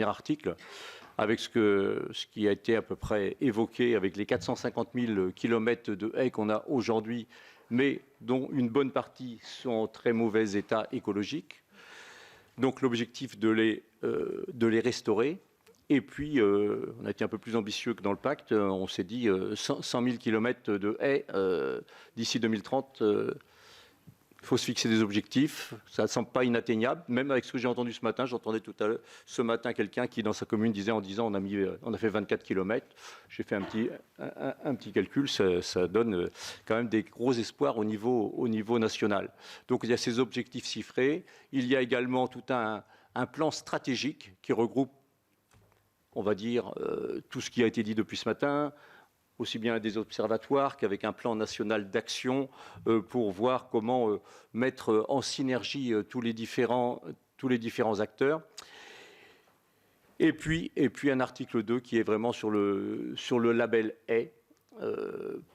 article, avec ce qui a été à peu près évoqué, avec les 450 000 kilomètres de haies qu'on a aujourd'hui, mais dont une bonne partie sont en très mauvais état écologique. Donc l'objectif de les restaurer. Et puis, on a été un peu plus ambitieux que dans le pacte. On s'est dit 100 000 kilomètres de haies d'ici 2030. Il faut se fixer des objectifs. Ça ne semble pas inatteignable. Même avec ce que j'ai entendu ce matin, j'entendais tout à l'heure ce matin quelqu'un qui, dans sa commune, disait en disant on a fait 24 kilomètres. J'ai fait un petit calcul. Ça donne quand même des gros espoirs au niveau national. Donc, il y a ces objectifs chiffrés. Il y a également tout un plan stratégique qui regroupe, on va dire, tout ce qui a été dit depuis ce matin, aussi bien des observatoires qu'avec un plan national d'action pour voir comment mettre en synergie tous les différents acteurs. Et puis un article 2 qui est vraiment sur le label haie,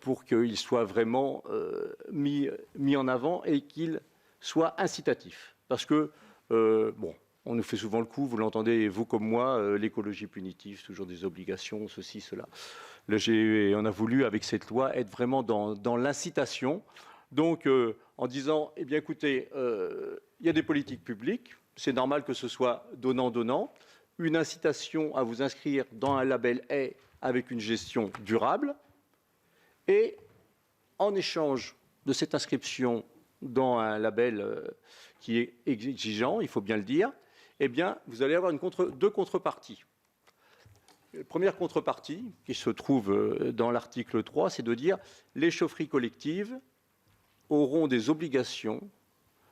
pour qu'il soit vraiment mis en avant et qu'il soit incitatif. Parce que, on nous fait souvent le coup, vous l'entendez, vous comme moi, l'écologie punitive, toujours des obligations, ceci, cela. Là, on a voulu, avec cette loi, être vraiment dans l'incitation. Donc, en disant, eh bien, écoutez, il y a des politiques publiques, c'est normal que ce soit donnant-donnant, une incitation à vous inscrire dans un label haie avec une gestion durable, et en échange de cette inscription dans un label qui est exigeant, il faut bien le dire, eh bien, vous allez avoir deux contreparties. La première contrepartie, qui se trouve dans l'article 3, c'est de dire les chaufferies collectives auront des obligations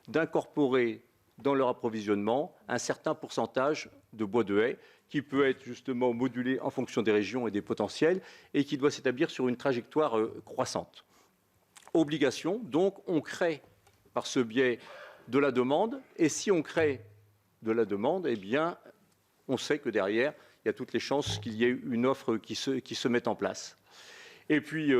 d'incorporer dans leur approvisionnement un certain pourcentage de bois de haie qui peut être justement modulé en fonction des régions et des potentiels et qui doit s'établir sur une trajectoire croissante. Obligation, donc on crée par ce biais de la demande, et si on crée de la demande, eh bien, on sait que derrière, il y a toutes les chances qu'il y ait une offre qui se mette en place. Et puis,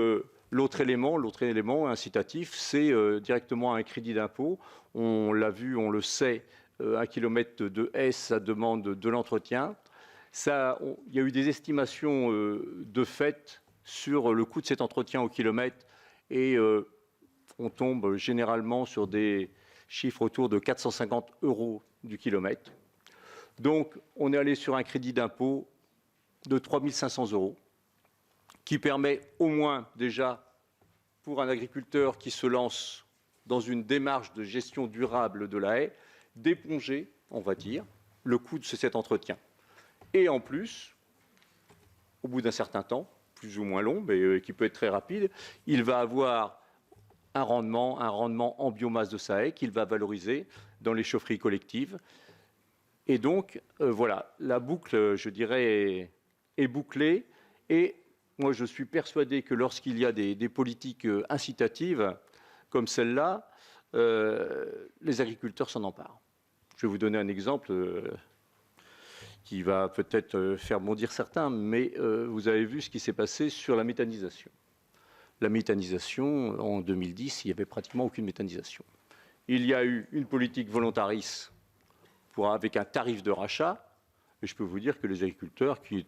l'autre élément incitatif, c'est directement un crédit d'impôt. On l'a vu, on le sait, 1 kilomètre de haie, ça demande de l'entretien. Il y a eu des estimations de fait sur le coût de cet entretien au kilomètre, et on tombe généralement sur des chiffres autour de 450 € du kilomètre. Donc, on est allé sur un crédit d'impôt de 3 500 € qui permet au moins déjà pour un agriculteur qui se lance dans une démarche de gestion durable de la haie d'éponger, on va dire, le coût de cet entretien. Et en plus, au bout d'un certain temps, plus ou moins long, mais qui peut être très rapide, il va avoir un rendement en biomasse de sa haie qu'il va valoriser dans les chaufferies collectives. Et donc, voilà, la boucle, je dirais, est bouclée. Et moi, je suis persuadé que lorsqu'il y a des politiques incitatives comme celle-là, les agriculteurs s'en emparent. Je vais vous donner un exemple qui va peut-être faire bondir certains, mais vous avez vu ce qui s'est passé sur la méthanisation. La méthanisation, en 2010, il n'y avait pratiquement aucune méthanisation. Il y a eu une politique volontariste avec un tarif de rachat, et je peux vous dire que les agriculteurs qui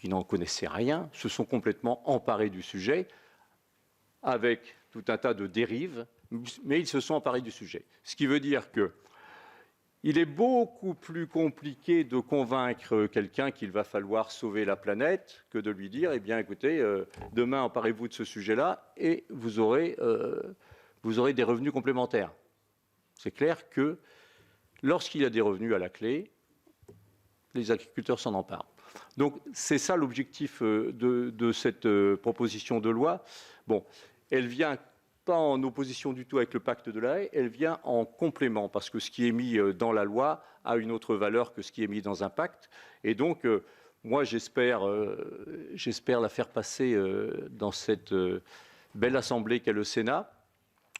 n'en connaissaient rien se sont complètement emparés du sujet, avec tout un tas de dérives, mais ils se sont emparés du sujet. Ce qui veut dire que il est beaucoup plus compliqué de convaincre quelqu'un qu'il va falloir sauver la planète que de lui dire, eh bien, écoutez, demain, emparez-vous de ce sujet-là et vous aurez des revenus complémentaires. C'est clair que lorsqu'il y a des revenus à la clé, les agriculteurs s'en emparent. Donc, c'est ça l'objectif de cette proposition de loi. Bon, elle vient pas en opposition du tout avec le pacte de la haie, elle vient en complément, parce que ce qui est mis dans la loi a une autre valeur que ce qui est mis dans un pacte. Et donc, moi, j'espère la faire passer dans cette belle assemblée qu'est le Sénat,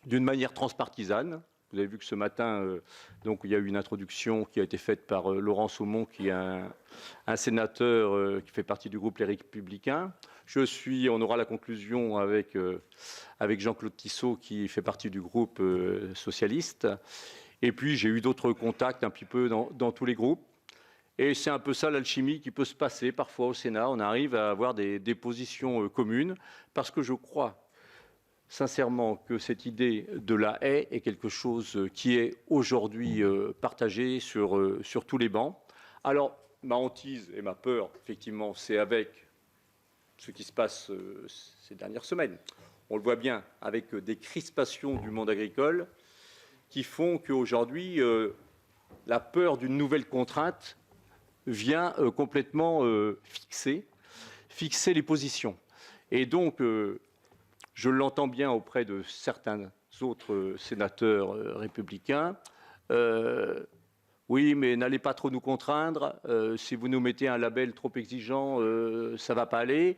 d'une manière transpartisane. Vous avez vu que ce matin, donc, il y a eu une introduction qui a été faite par Laurent Saumon, qui est un sénateur qui fait partie du groupe Les Républicains. On aura la conclusion avec Jean-Claude Tissot, qui fait partie du groupe socialiste. Et puis, j'ai eu d'autres contacts un petit peu dans tous les groupes. Et c'est un peu ça l'alchimie qui peut se passer parfois au Sénat. On arrive à avoir des positions communes, parce que je crois sincèrement que cette idée de la haie est quelque chose qui est aujourd'hui partagé sur tous les bancs. Alors, ma hantise et ma peur, effectivement, c'est avec ce qui se passe ces dernières semaines. On le voit bien avec des crispations du monde agricole qui font qu'aujourd'hui, la peur d'une nouvelle contrainte vient complètement fixer les positions. Et donc, je l'entends bien auprès de certains autres sénateurs républicains. Oui, mais n'allez pas trop nous contraindre. Si vous nous mettez un label trop exigeant, ça ne va pas aller.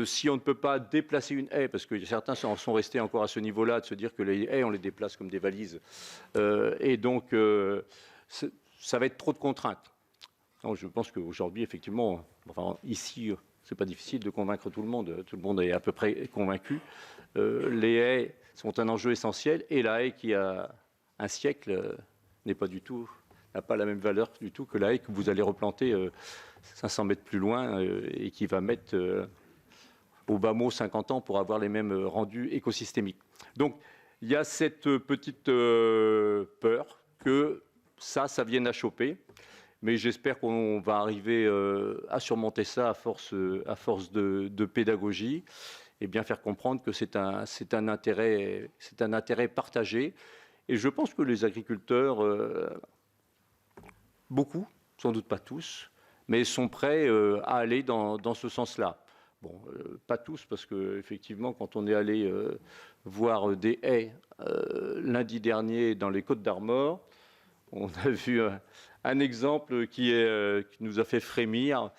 Si on ne peut pas déplacer une haie, parce que certains en sont restés encore à ce niveau-là, de se dire que les haies, on les déplace comme des valises. Et donc, ça va être trop de contraintes. Donc, je pense qu'aujourd'hui, effectivement, enfin, ici, ce n'est pas difficile de convaincre tout le monde. Tout le monde est à peu près convaincu. Les haies sont un enjeu essentiel. Et la haie qui a un siècle n'a pas la même valeur du tout que la haie que vous allez replanter 500 mètres plus loin et qui va mettre au bas mot 50 ans pour avoir les mêmes rendus écosystémiques. Donc, il y a cette petite peur que ça vienne à choper. Mais j'espère qu'on va arriver à surmonter ça à force de pédagogie et bien faire comprendre que c'est un intérêt partagé. Et je pense que les agriculteurs, beaucoup, sans doute pas tous, mais sont prêts à aller dans ce sens-là. Bon, pas tous, parce qu'effectivement, quand on est allé voir des haies lundi dernier dans les Côtes-d'Armor, on a vu un exemple qui nous a fait frémir.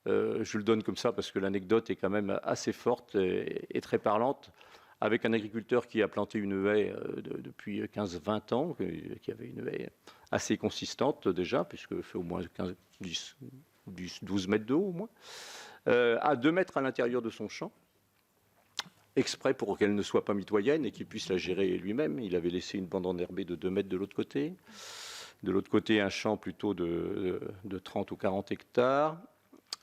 Je le donne comme ça parce que l'anecdote est quand même assez forte et très parlante. Avec un agriculteur qui a planté une haie depuis 15-20 ans, qui avait une haie assez consistante déjà, puisque fait au moins 12 mètres de haut au moins, à 2 mètres à l'intérieur de son champ, exprès pour qu'elle ne soit pas mitoyenne et qu'il puisse la gérer lui-même. Il avait laissé une bande enherbée de 2 mètres de l'autre côté. De l'autre côté, un champ plutôt de 30 ou 40 hectares.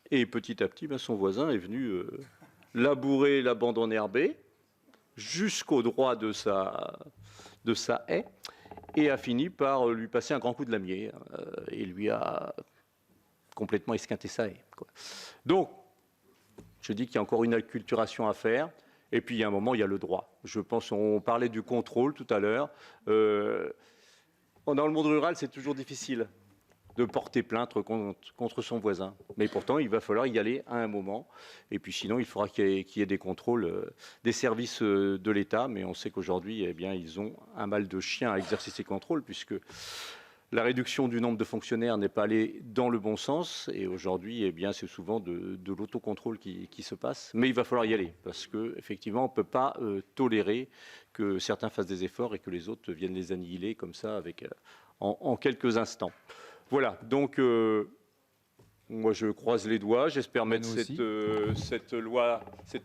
Et petit à petit, son voisin est venu labourer la bande enherbée jusqu'au droit de sa haie et a fini par lui passer un grand coup de lamier et lui a complètement esquinté sa haie, quoi. Donc, je dis qu'il y a encore une acculturation à faire. Et puis, il y a un moment, il y a le droit. Je pense, on parlait du contrôle tout à l'heure. Dans le monde rural, c'est toujours difficile de porter plainte contre son voisin. Mais pourtant, il va falloir y aller à un moment. Et puis sinon, il faudra qu'il y ait des contrôles des services de l'État. Mais on sait qu'aujourd'hui, eh bien, ils ont un mal de chien à exercer ces contrôles, puisque la réduction du nombre de fonctionnaires n'est pas allée dans le bon sens. Et aujourd'hui, eh bien, c'est souvent de l'autocontrôle qui se passe. Mais il va falloir y aller, parce qu'effectivement, on ne peut pas tolérer que certains fassent des efforts et que les autres viennent les annihiler comme ça en quelques instants. Voilà, donc moi je croise les doigts, j'espère mettre cette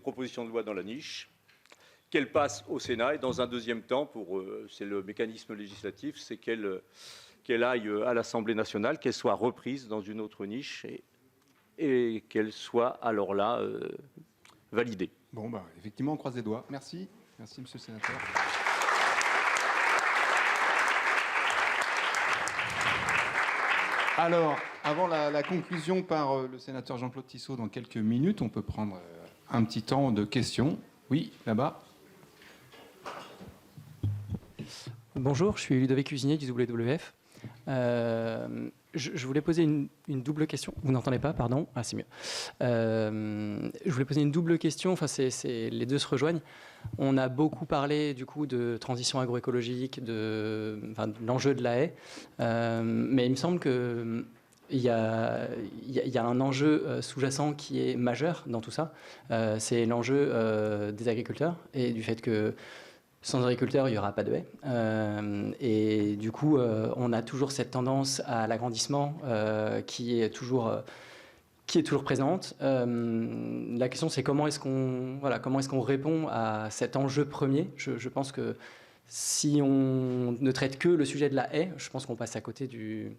proposition de loi dans la niche, qu'elle passe au Sénat et dans un deuxième temps, c'est le mécanisme législatif, c'est qu'elle aille à l'Assemblée nationale, qu'elle soit reprise dans une autre niche et qu'elle soit alors là validée. Bon, effectivement, on croise les doigts. Merci. Merci, monsieur le sénateur. Alors, avant la conclusion par le sénateur Jean-Claude Tissot dans quelques minutes, on peut prendre un petit temps de questions. Oui, là-bas. Bonjour, je suis Ludovic Cuisinier du WWF. Je voulais poser une double question. Vous n'entendez pas, pardon? Ah, c'est mieux. Je voulais poser une double question. Enfin, les deux se rejoignent. On a beaucoup parlé du coup de transition agroécologique, de l'enjeu de la haie, mais il me semble que il y a un enjeu sous-jacent qui est majeur dans tout ça. C'est l'enjeu des agriculteurs et du fait que sans agriculteurs, il n'y aura pas de haies. Et du coup, on a toujours cette tendance à l'agrandissement qui est toujours présente. La question, c'est comment est-ce qu'on répond à cet enjeu premier. Je pense que si on ne traite que le sujet de la haie, je pense qu'on passe à côté d'une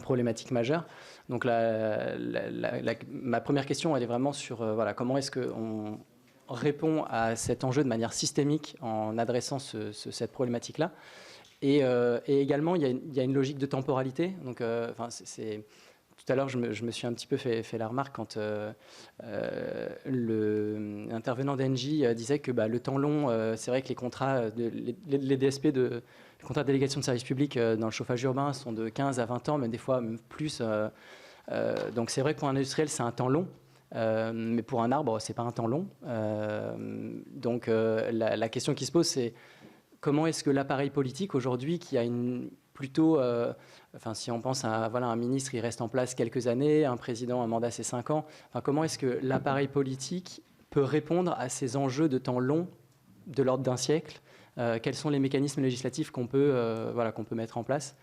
problématique majeure. Donc ma première question, elle est vraiment sur comment est-ce qu'on répond à cet enjeu de manière systémique en adressant cette problématique-là. Et également, il y a une logique de temporalité. Donc, tout à l'heure, je me suis un petit peu fait la remarque quand l'intervenant d'Engie disait que le temps long, c'est vrai que les contrats, les DSP, les contrats de délégation de service public dans le chauffage urbain sont de 15 à 20 ans, mais des fois même plus. Donc c'est vrai que pour un industriel, c'est un temps long. Mais pour un arbre, c'est pas un temps long. Donc la question qui se pose, c'est comment est-ce que l'appareil politique aujourd'hui, qui a si on pense à un ministre, il reste en place quelques années, un président, un mandat, c'est 5 ans. Comment est-ce que l'appareil politique peut répondre à ces enjeux de temps long de l'ordre d'un siècle? Quels sont les mécanismes législatifs qu'on peut mettre en place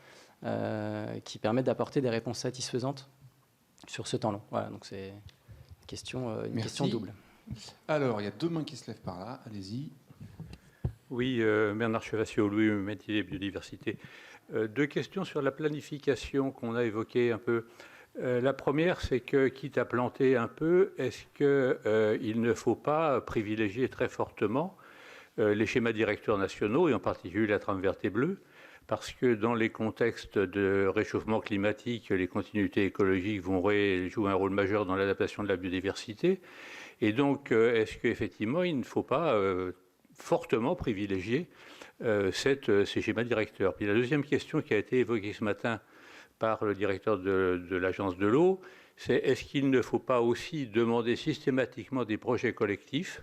qui permettent d'apporter des réponses satisfaisantes sur ce temps long? Voilà, donc c'est une question double. Alors, il y a deux mains qui se lèvent par là. Allez-y. Oui, Bernard Chevassier, Louis Métier Biodiversité. Deux questions sur la planification qu'on a évoquée un peu. La première, c'est que, quitte à planter un peu, est-ce qu'il ne faut pas privilégier très fortement les schémas directeurs nationaux, et en particulier la trame verte et bleue, parce que dans les contextes de réchauffement climatique, les continuités écologiques vont jouer un rôle majeur dans l'adaptation de la biodiversité. Et donc, est-ce qu'effectivement, il ne faut pas fortement privilégier ces schémas directeurs? Puis la deuxième question qui a été évoquée ce matin par le directeur de l'Agence de l'eau, c'est est-ce qu'il ne faut pas aussi demander systématiquement des projets collectifs?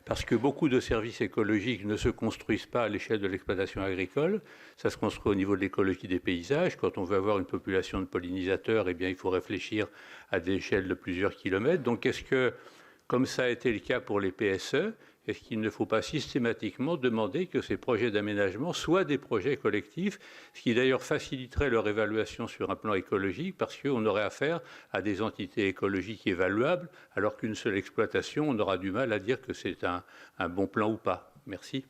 Parce que beaucoup de services écologiques ne se construisent pas à l'échelle de l'exploitation agricole, ça se construit au niveau de l'écologie des paysages. Quand on veut avoir une population de pollinisateurs, eh bien, il faut réfléchir à des échelles de plusieurs kilomètres. Donc, est-ce que, comme ça a été le cas pour les PSE, est-ce qu'il ne faut pas systématiquement demander que ces projets d'aménagement soient des projets collectifs, ce qui d'ailleurs faciliterait leur évaluation sur un plan écologique, parce qu'on aurait affaire à des entités écologiques évaluables, alors qu'une seule exploitation, on aura du mal à dire que c'est un bon plan ou pas. Merci.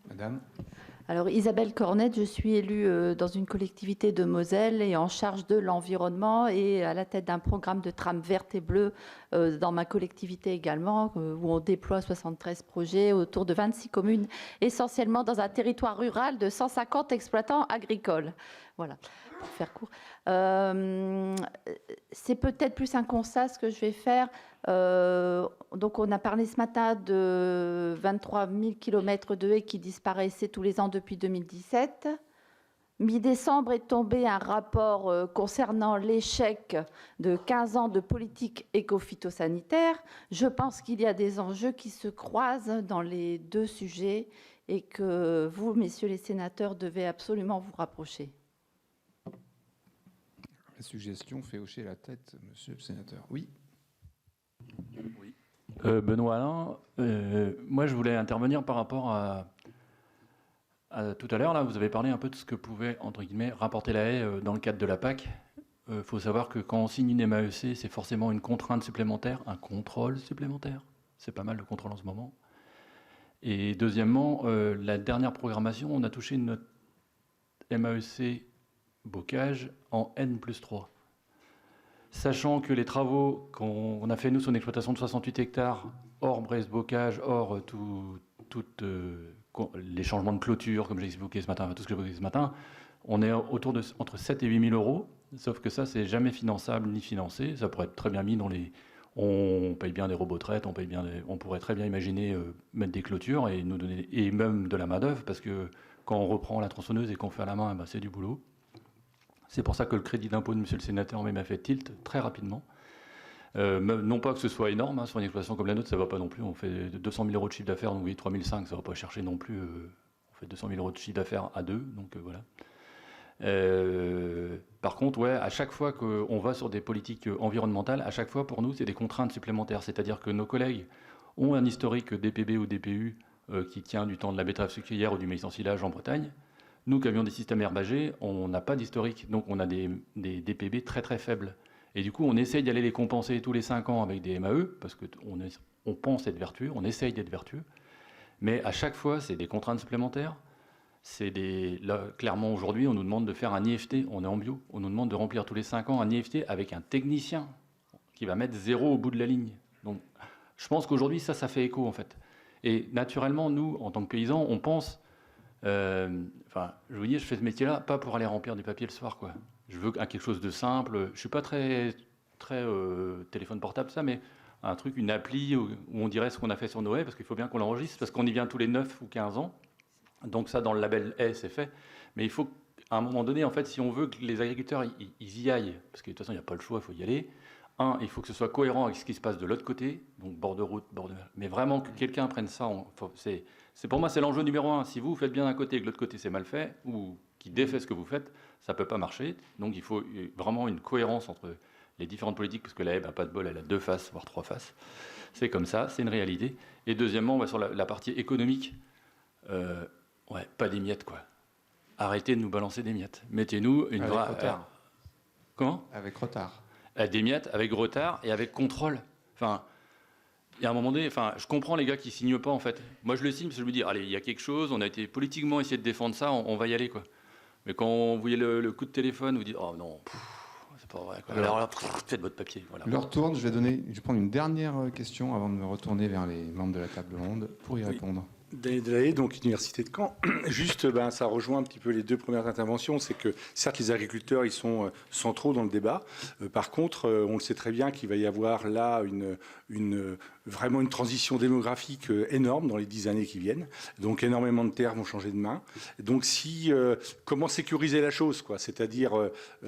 Madame. Alors Isabelle Cornette, je suis élue dans une collectivité de Moselle et en charge de l'environnement et à la tête d'un programme de trame verte et bleue dans ma collectivité également, où on déploie 73 projets autour de 26 communes, essentiellement dans un territoire rural de 150 exploitants agricoles. Voilà, pour faire court. C'est peut-être plus un constat ce que je vais faire. Donc on a parlé ce matin de 23 000 km de haies qui disparaissaient tous les ans depuis 2017. Mi-décembre est tombé un rapport concernant l'échec de 15 ans de politique éco-phytosanitaire. Je pense qu'il y a des enjeux qui se croisent dans les deux sujets et que vous, messieurs les sénateurs, devez absolument vous rapprocher. La suggestion fait hocher la tête, monsieur le sénateur. Oui. Oui. Benoît Alain, moi je voulais intervenir par rapport à tout à l'heure. Là, vous avez parlé un peu de ce que pouvait, entre guillemets, rapporter la haie dans le cadre de la PAC. Il faut savoir que quand on signe une MAEC, c'est forcément une contrainte supplémentaire, un contrôle supplémentaire. C'est pas mal le contrôle en ce moment. Et deuxièmement, la dernière programmation, on a touché notre MAEC bocage en N+3. Sachant que les travaux qu'on a fait, nous, sur une exploitation de 68 hectares, hors Brest-Bocage, hors tous les changements de clôture, comme j'ai expliqué ce matin, tout ce que j'ai expliqué ce matin, on est autour de entre 7 et 8 000 euros, sauf que ça, c'est jamais finançable ni financé. Ça pourrait être très bien mis dans les... On paye bien des robots-traites, on pourrait très bien imaginer mettre des clôtures et nous donner, et même de la main-d'œuvre, parce que quand on reprend la tronçonneuse et qu'on fait à la main, eh ben, c'est du boulot. C'est pour ça que le crédit d'impôt de monsieur le sénateur m'a fait tilt très rapidement. Non pas que ce soit énorme, hein, sur une exploitation comme la nôtre, ça ne va pas non plus. On fait 200 000 euros de chiffre d'affaires, donc oui, 3 500, ça ne va pas chercher non plus. On fait 200 000 euros de chiffre d'affaires à deux, donc voilà. Par contre, ouais, à chaque fois qu'on va sur des politiques environnementales, à chaque fois pour nous, c'est des contraintes supplémentaires. C'est-à-dire que nos collègues ont un historique DPB ou DPU qui tient du temps de la betterave sucrière ou du maïs ensilage en Bretagne. Nous, qui avions des systèmes herbagés, on n'a pas d'historique, donc on a des DPB très très faibles. Et du coup, on essaye d'aller les compenser tous les 5 ans avec des MAE, parce qu'on pense être vertueux, on essaye d'être vertueux. Mais à chaque fois, c'est des contraintes supplémentaires. Là, clairement, aujourd'hui, on nous demande de faire un IFT, on est en bio, on nous demande de remplir tous les 5 ans un IFT avec un technicien qui va mettre 0 au bout de la ligne. Donc, je pense qu'aujourd'hui, ça fait écho, en fait. Et naturellement, nous, en tant que paysans, on pense... je vous dis, je fais ce métier-là, pas pour aller remplir du papier le soir, quoi. Je veux quelque chose de simple. Je suis pas très téléphone portable, ça, mais un truc, une appli où on dirait ce qu'on a fait sur nos haies, parce qu'il faut bien qu'on l'enregistre, parce qu'on y vient tous les 9 ou 15 ans. Donc ça, dans le label haie, c'est fait. Mais il faut qu'à un moment donné, en fait, si on veut que les agriculteurs ils y aillent, parce que de toute façon, il n'y a pas le choix, il faut y aller. Il faut que ce soit cohérent avec ce qui se passe de l'autre côté, donc bord de route, bord de mer. Mais vraiment que quelqu'un prenne ça, c'est pour moi, c'est l'enjeu numéro 1. Si vous faites bien d'un côté et que l'autre côté c'est mal fait, ou qui défait ce que vous faites, ça ne peut pas marcher. Donc il faut vraiment une cohérence entre les différentes politiques, parce que la haie, pas de bol, elle a 2 faces, voire 3 faces. C'est comme ça, c'est une réalité. Et deuxièmement, on va sur la partie économique. Pas des miettes, quoi. Arrêtez de nous balancer des miettes. Mettez-nous une vraie... retard. Comment ? Avec retard. Des miettes, avec retard et avec contrôle. Enfin, il y a un moment donné, je comprends les gars qui signent pas, en fait. Moi, je le signe parce que je me dis, allez, il y a quelque chose, on a été politiquement essayé de défendre ça, on va y aller, quoi. Mais quand vous voyez le coup de téléphone, vous dites, oh non, c'est pas vrai, quoi. Alors là, faites votre papier. Voilà. L'heure tourne, je vais prendre une dernière question avant de me retourner vers les membres de la table ronde pour y répondre. Denis Delahaye, donc Université de Caen. Juste, ça rejoint un petit peu les 2 premières interventions. C'est que, certes, les agriculteurs, ils sont centraux dans le débat. Par contre, on le sait très bien qu'il va y avoir là vraiment une transition démographique énorme dans les 10 années qui viennent. Donc, énormément de terres vont changer de main. Donc, comment sécuriser la chose, quoi ? C'est-à-dire,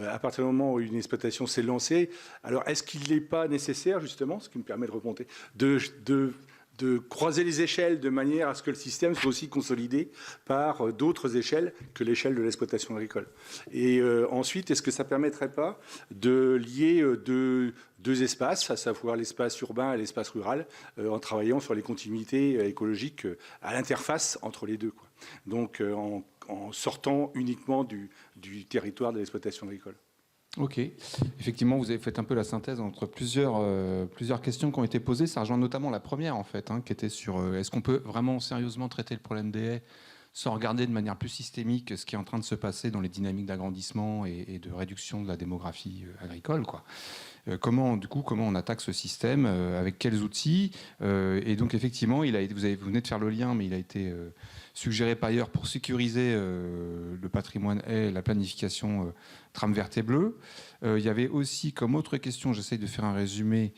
à partir du moment où une exploitation s'est lancée, alors, est-ce qu'il n'est pas nécessaire, justement, ce qui me permet de remonter, de croiser les échelles de manière à ce que le système soit aussi consolidé par d'autres échelles que l'échelle de l'exploitation agricole. Et ensuite, est-ce que ça ne permettrait pas de lier deux espaces, à savoir l'espace urbain et l'espace rural, en travaillant sur les continuités écologiques à l'interface entre les deux, quoi. Donc en sortant uniquement du territoire de l'exploitation agricole. Ok. Effectivement, vous avez fait un peu la synthèse entre plusieurs questions qui ont été posées. Ça rejoint notamment la première, en fait, qui était sur est-ce qu'on peut vraiment sérieusement traiter le problème des haies sans regarder de manière plus systémique ce qui est en train de se passer dans les dynamiques d'agrandissement et de réduction de la démographie agricole, quoi. Comment on attaque ce système, avec quels outils, et donc effectivement, vous venez de faire le lien, mais il a été suggéré par ailleurs pour sécuriser le patrimoine haie, la planification trame verte et bleue. Il y avait aussi comme autre question, j'essaye de faire un résumé,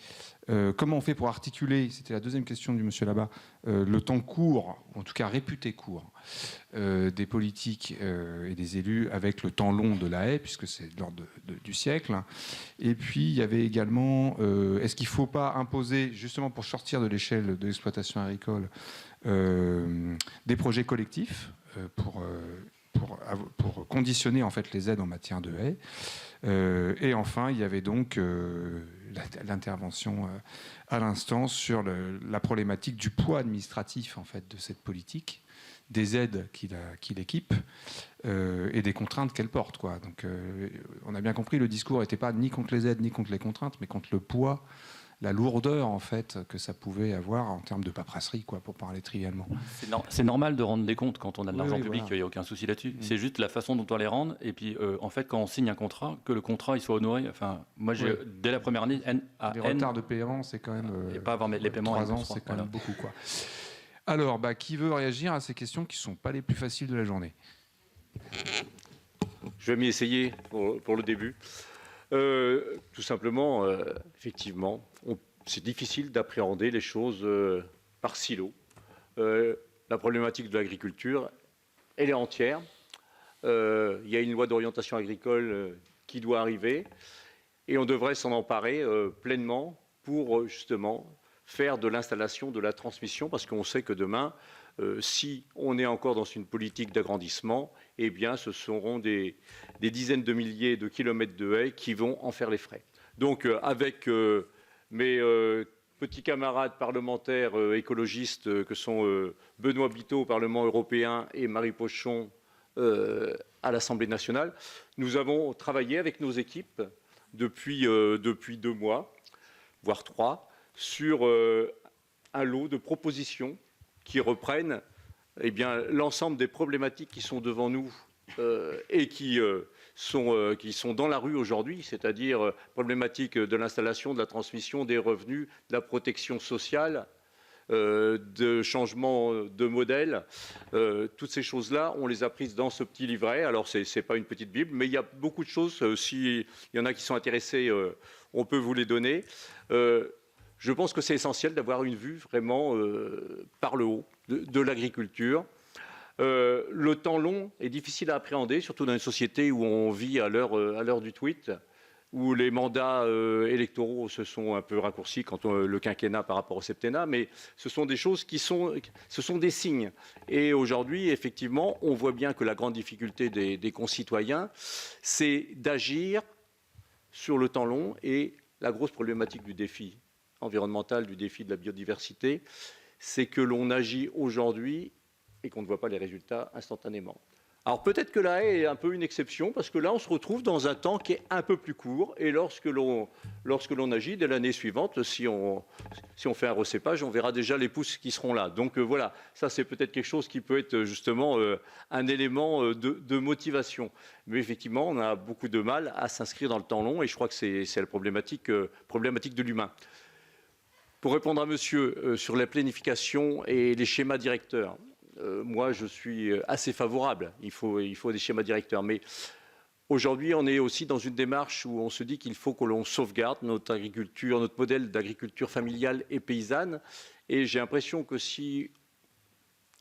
comment on fait pour articuler, c'était la deuxième question du monsieur là-bas, le temps court, en tout cas réputé court, des politiques et des élus avec le temps long de la haie, puisque c'est de l'ordre du siècle. Et puis il y avait également, est-ce qu'il ne faut pas imposer, justement pour sortir de l'échelle de l'exploitation agricole, des projets collectifs pour conditionner en fait les aides en matière de haies. Et enfin, il y avait donc l'intervention à l'instant sur la problématique du poids administratif en fait de cette politique, des aides qu'il équipe et des contraintes qu'elle porte, quoi. Donc, on a bien compris, le discours n'était pas ni contre les aides ni contre les contraintes, mais contre le poids, la lourdeur en fait que ça pouvait avoir en termes de paperasserie, quoi, pour parler trivialement. C'est normal de rendre des comptes quand on a de l'argent public, voilà. il n'y a aucun souci là-dessus. C'est juste la façon dont on les rend. Et puis, en fait, quand on signe un contrat, que le contrat il soit honoré. Enfin, moi, dès la première année, les retards de paiement, c'est quand même et pas avoir les paiements 3 ans, c'est quand même beaucoup, quoi. Alors, qui veut réagir à ces questions qui ne sont pas les plus faciles de la journée ? Je vais m'y essayer pour le début. Tout simplement, effectivement, c'est difficile d'appréhender les choses par silo. La problématique de l'agriculture, elle est entière. Il y a une loi d'orientation agricole qui doit arriver et on devrait s'en emparer pleinement pour justement faire de l'installation, de la transmission, parce qu'on sait que demain, si on est encore dans une politique d'agrandissement, eh bien, ce seront des dizaines de milliers de kilomètres de haies qui vont en faire les frais. Donc, avec mes petits camarades parlementaires écologistes que sont Benoît Biteau au Parlement européen et Marie Pochon à l'Assemblée nationale, nous avons travaillé avec nos équipes depuis 2 mois, voire 3, sur un lot de propositions qui reprennent eh bien, l'ensemble des problématiques qui sont devant nous et qui sont dans la rue aujourd'hui, c'est-à-dire problématiques de l'installation, de la transmission des revenus, de la protection sociale, de changement de modèle. Toutes ces choses-là, on les a prises dans ce petit livret. Alors, ce n'est pas une petite Bible, mais il y a beaucoup de choses. S'il y en a qui sont intéressés, on peut vous les donner. Je pense que c'est essentiel d'avoir une vue vraiment par le haut de l'agriculture. Le temps long est difficile à appréhender, surtout dans une société où on vit à l'heure du tweet, où les mandats électoraux se sont un peu raccourcis quand le quinquennat par rapport au septennat, mais ce sont des choses ce sont des signes. Et aujourd'hui, effectivement, on voit bien que la grande difficulté des concitoyens, c'est d'agir sur le temps long, et la grosse problématique du défi environnemental, du défi de la biodiversité, c'est que l'on agit aujourd'hui et qu'on ne voit pas les résultats instantanément. Alors peut-être que la haie est un peu une exception, parce que là, on se retrouve dans un temps qui est un peu plus court, et lorsque l'on agit, dès l'année suivante, si on fait un recépage, on verra déjà les pousses qui seront là. Donc voilà, ça c'est peut-être quelque chose qui peut être justement un élément de motivation. Mais effectivement, on a beaucoup de mal à s'inscrire dans le temps long, et je crois que c'est la problématique de l'humain. Pour répondre à monsieur sur la planification et les schémas directeurs, moi je suis assez favorable, il faut des schémas directeurs, mais aujourd'hui on est aussi dans une démarche où on se dit qu'il faut que l'on sauvegarde notre agriculture, notre modèle d'agriculture familiale et paysanne, et j'ai l'impression que si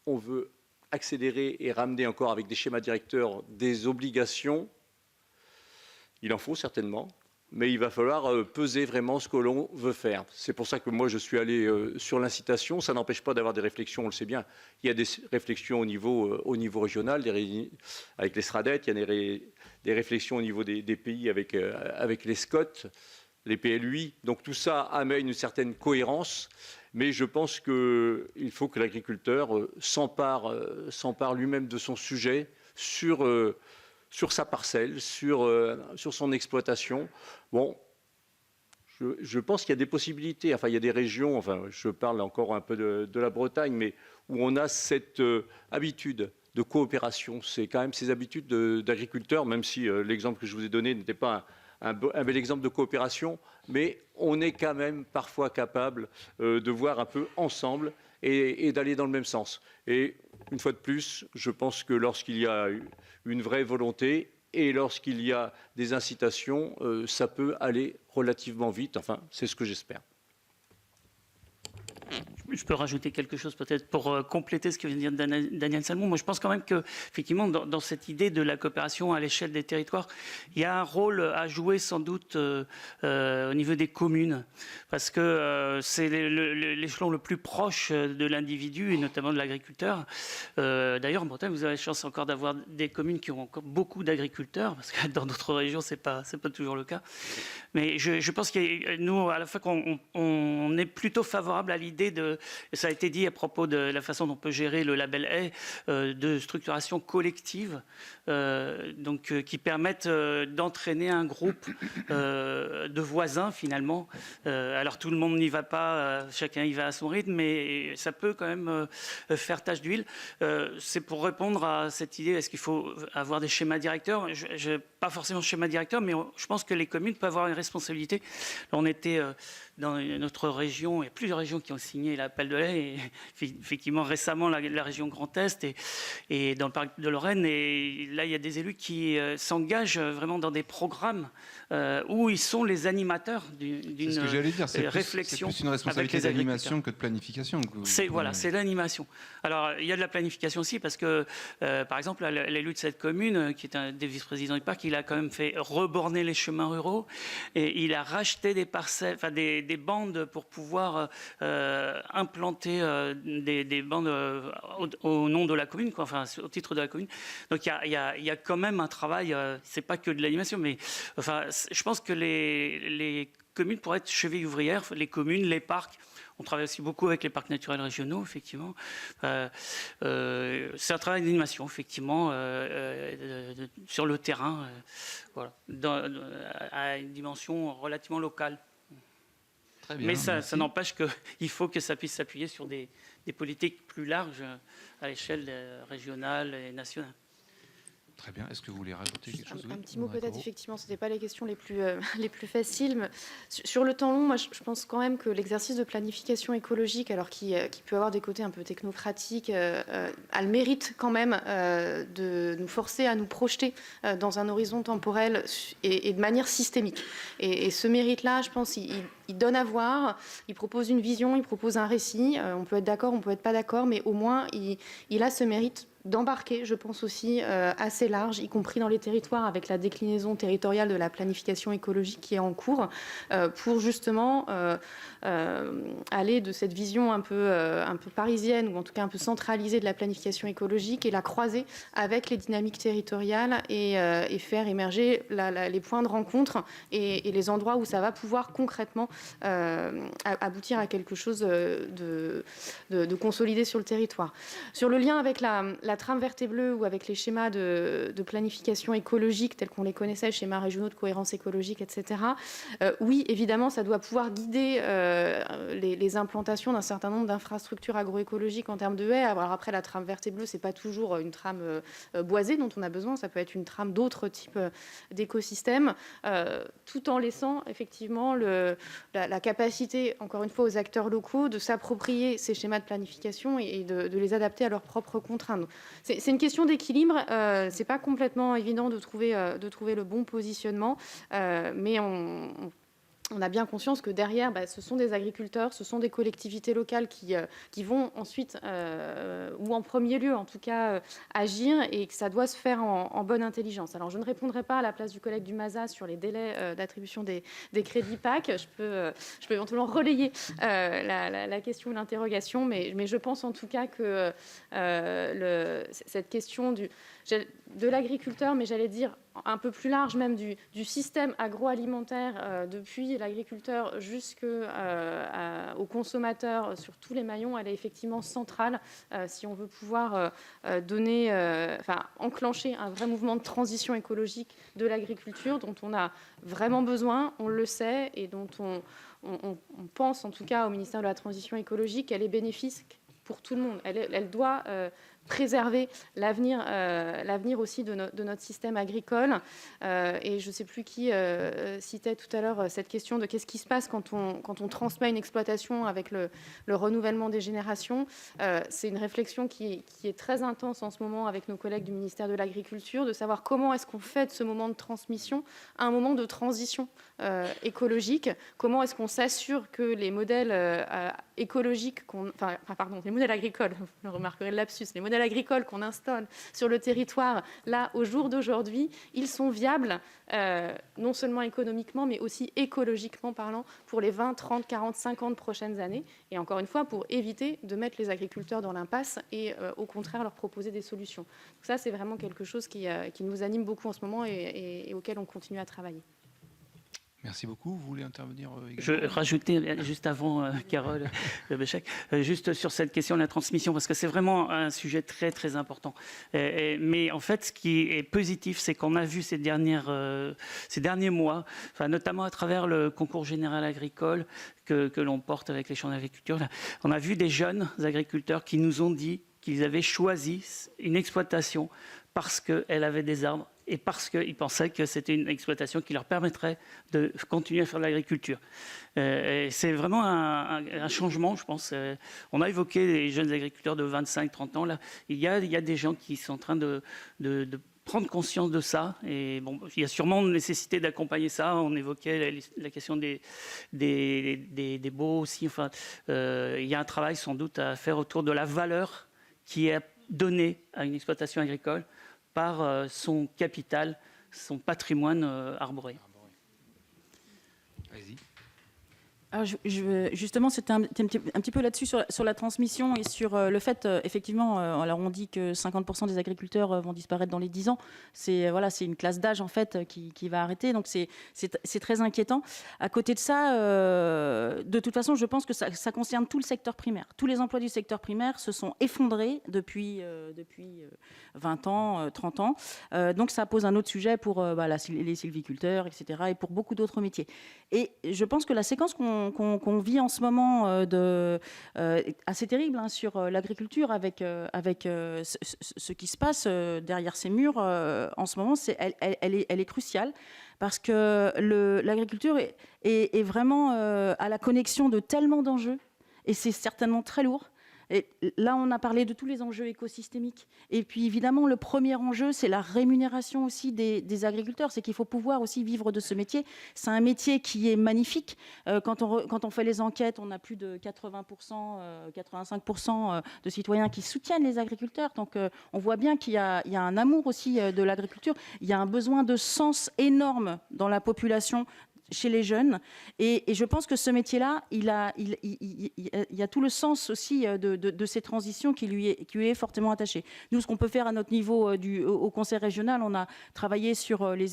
on veut accélérer et ramener encore avec des schémas directeurs des obligations, il en faut certainement, mais il va falloir peser vraiment ce que l'on veut faire. C'est pour ça que moi je suis allé sur l'incitation. Ça n'empêche pas d'avoir des réflexions, on le sait bien. Il y a des réflexions au niveau régional, avec les SRADET, il y a des réflexions au niveau des pays avec les SCOT, les PLUI. Donc tout ça amène une certaine cohérence, mais je pense qu'il faut que l'agriculteur s'empare lui-même de son sujet sur sa parcelle, sur son exploitation. Bon, je pense qu'il y a des possibilités. Enfin, il y a des régions, enfin, je parle encore un peu de la Bretagne, mais où on a cette habitude de coopération. C'est quand même ces habitudes d'agriculteurs, même si l'exemple que je vous ai donné n'était pas un bel exemple de coopération, mais on est quand même parfois capable de voir un peu ensemble et d'aller dans le même sens. Et une fois de plus, je pense que lorsqu'il y a une vraie volonté et lorsqu'il y a des incitations, ça peut aller relativement vite. Enfin, c'est ce que j'espère. Je peux rajouter quelque chose peut-être pour compléter ce que vient de dire Daniel Salmon. Moi, je pense quand même qu'effectivement, dans cette idée de la coopération à l'échelle des territoires, il y a un rôle à jouer sans doute au niveau des communes, parce que c'est l'échelon le plus proche de l'individu et notamment de l'agriculteur. D'ailleurs, en Bretagne, vous avez la chance encore d'avoir des communes qui ont encore beaucoup d'agriculteurs, parce que dans d'autres régions, c'est pas toujours le cas. Mais je pense que nous, à la fois qu'on est plutôt favorable à l'idée ça a été dit à propos de la façon dont on peut gérer le label haie, de structuration collective, qui permettent d'entraîner un groupe de voisins finalement. Alors tout le monde n'y va pas, chacun y va à son rythme, mais ça peut quand même faire tache d'huile. C'est pour répondre à cette idée, est-ce qu'il faut avoir des schémas directeurs ? Pas forcément schéma directeur, mais je pense que les communes peuvent avoir une responsabilité. On était dans notre région, il y a plusieurs régions qui ont signé l'appel de lait, et effectivement récemment la région Grand Est et dans le parc de Lorraine. Et là, il y a des élus qui s'engagent vraiment dans des programmes où ils sont les animateurs d'une réflexion. C'est plus une responsabilité d'animation que de planification. Voilà, c'est l'animation. Alors, il y a de la planification aussi parce que, par exemple, l'élu de cette commune, qui est un des vice-présidents du parc, il a quand même fait reborner les chemins ruraux et il a racheté des parcelles, enfin des bandes pour pouvoir implanter des bandes au nom de la commune, quoi, enfin au titre de la commune. Donc il y a quand même un travail. C'est pas que de l'animation, mais enfin, je pense que les communes pourraient être chevilles ouvrières, les communes, les parcs. On travaille aussi beaucoup avec les parcs naturels régionaux, effectivement. C'est un travail d'animation, effectivement, sur le terrain, voilà, à une dimension relativement locale. Très bien, mais ça n'empêche qu'il faut que ça puisse s'appuyer sur des politiques plus larges à l'échelle régionale et nationale. Très bien. Est-ce que vous voulez rajouter quelque chose? Un petit mot peut-être, effectivement, ce n'étaient pas les questions les plus faciles. Mais sur le temps long, moi, je pense quand même que l'exercice de planification écologique, alors qui peut avoir des côtés un peu technocratiques, a le mérite quand même de nous forcer à nous projeter dans un horizon temporel et de manière systémique. Et ce mérite-là, je pense, il donne à voir, il propose une vision, il propose un récit. On peut être d'accord, on peut être pas d'accord, mais au moins, il a ce mérite d'embarquer, je pense aussi, assez large, y compris dans les territoires, avec la déclinaison territoriale de la planification écologique qui est en cours, pour justement aller de cette vision un peu parisienne, ou en tout cas un peu centralisée de la planification écologique, et la croiser avec les dynamiques territoriales et faire émerger les points de rencontre et les endroits où ça va pouvoir concrètement aboutir à quelque chose de consolidé sur le territoire. Sur le lien avec la trame verte et bleue ou avec les schémas de planification écologique tels qu'on les connaissait, schémas régionaux de cohérence écologique, etc. Oui, évidemment, ça doit pouvoir guider les implantations d'un certain nombre d'infrastructures agroécologiques en termes de haies. Alors après, la trame verte et bleue, c'est pas toujours une trame boisée dont on a besoin, ça peut être une trame d'autres types d'écosystèmes, tout en laissant effectivement la capacité, encore une fois, aux acteurs locaux de s'approprier ces schémas de planification et de les adapter à leurs propres contraintes. C'est une question d'équilibre. C'est pas complètement évident de trouver le bon positionnement, mais on a bien conscience que derrière, ce sont des agriculteurs, ce sont des collectivités locales qui vont ensuite, ou en premier lieu en tout cas, agir, et que ça doit se faire en bonne intelligence. Alors je ne répondrai pas à la place du collègue du MASA sur les délais d'attribution des crédits PAC. Je peux éventuellement relayer la question ou l'interrogation, mais je pense en tout cas que cette question de l'agriculteur, mais j'allais dire un peu plus large même du système agroalimentaire, depuis l'agriculteur jusqu'au consommateur, sur tous les maillons, elle est effectivement centrale si on veut pouvoir enclencher un vrai mouvement de transition écologique de l'agriculture dont on a vraiment besoin, on le sait, et dont on pense en tout cas au ministère de la Transition écologique qu'elle est bénéfique pour tout le monde. Elle doit préserver l'avenir aussi de notre système agricole. Et je ne sais plus qui citait tout à l'heure cette question de qu'est-ce qui se passe quand on transmet une exploitation avec le renouvellement des générations. C'est une réflexion qui est très intense en ce moment avec nos collègues du ministère de l'Agriculture, de savoir comment est-ce qu'on fait de ce moment de transmission un moment de transition écologique. Comment est-ce qu'on s'assure que les modèles écologiques, les modèles agricoles, vous remarquerez le lapsus, les modèles agricoles qu'on installe sur le territoire, là, au jour d'aujourd'hui, ils sont viables, non seulement économiquement, mais aussi écologiquement parlant, pour les 20, 30, 40, 50 prochaines années. Et encore une fois, pour éviter de mettre les agriculteurs dans l'impasse et au contraire leur proposer des solutions. Donc ça, c'est vraiment quelque chose qui nous anime beaucoup en ce moment et auquel on continue à travailler. Merci beaucoup. Vous voulez intervenir également ? Je rajoutais juste avant, Carole Béchec, juste sur cette question de la transmission, parce que c'est vraiment un sujet très, très important. Mais en fait, ce qui est positif, c'est qu'on a vu ces derniers mois, notamment à travers le concours général agricole que l'on porte avec les champs d'agriculture, on a vu des jeunes agriculteurs qui nous ont dit qu'ils avaient choisi une exploitation parce qu'elle avait des arbres et parce qu'ils pensaient que c'était une exploitation qui leur permettrait de continuer à faire de l'agriculture. C'est vraiment un changement, je pense. On a évoqué les jeunes agriculteurs de 25-30 ans. Là, il y a des gens qui sont en train de prendre conscience de ça. Et bon, il y a sûrement une nécessité d'accompagner ça. On évoquait la question des baux aussi. Enfin, il y a un travail sans doute à faire autour de la valeur qui est donnée à une exploitation agricole par son capital, son patrimoine arboré. Vas-y. Alors, justement, c'était un petit peu là-dessus, sur la transmission et sur le fait, effectivement, alors on dit que 50% des agriculteurs vont disparaître dans les 10 ans. C'est une classe d'âge, en fait, qui va arrêter. Donc, c'est très inquiétant. À côté de ça, de toute façon, je pense que ça concerne tout le secteur primaire. Tous les emplois du secteur primaire se sont effondrés depuis 20 ans, 30 ans. Donc, ça pose un autre sujet pour les sylviculteurs, etc., et pour beaucoup d'autres métiers. Et je pense que la séquence qu'on vit en ce moment assez terrible sur l'agriculture avec ce qui se passe derrière ces murs en ce moment, elle est cruciale parce que l'agriculture est vraiment à la connexion de tellement d'enjeux et c'est certainement très lourd. Et là, on a parlé de tous les enjeux écosystémiques. Et puis, évidemment, le premier enjeu, c'est la rémunération aussi des agriculteurs. C'est qu'il faut pouvoir aussi vivre de ce métier. C'est un métier qui est magnifique. Quand on fait les enquêtes, on a plus de 80%, 85% de citoyens qui soutiennent les agriculteurs. Donc, on voit bien qu'il y a un amour aussi de l'agriculture. Il y a un besoin de sens énorme dans la population, chez les jeunes. Et je pense que ce métier-là, il y a tout le sens aussi de ces transitions qui lui est fortement attaché. Nous, ce qu'on peut faire à notre niveau au Conseil régional, on a travaillé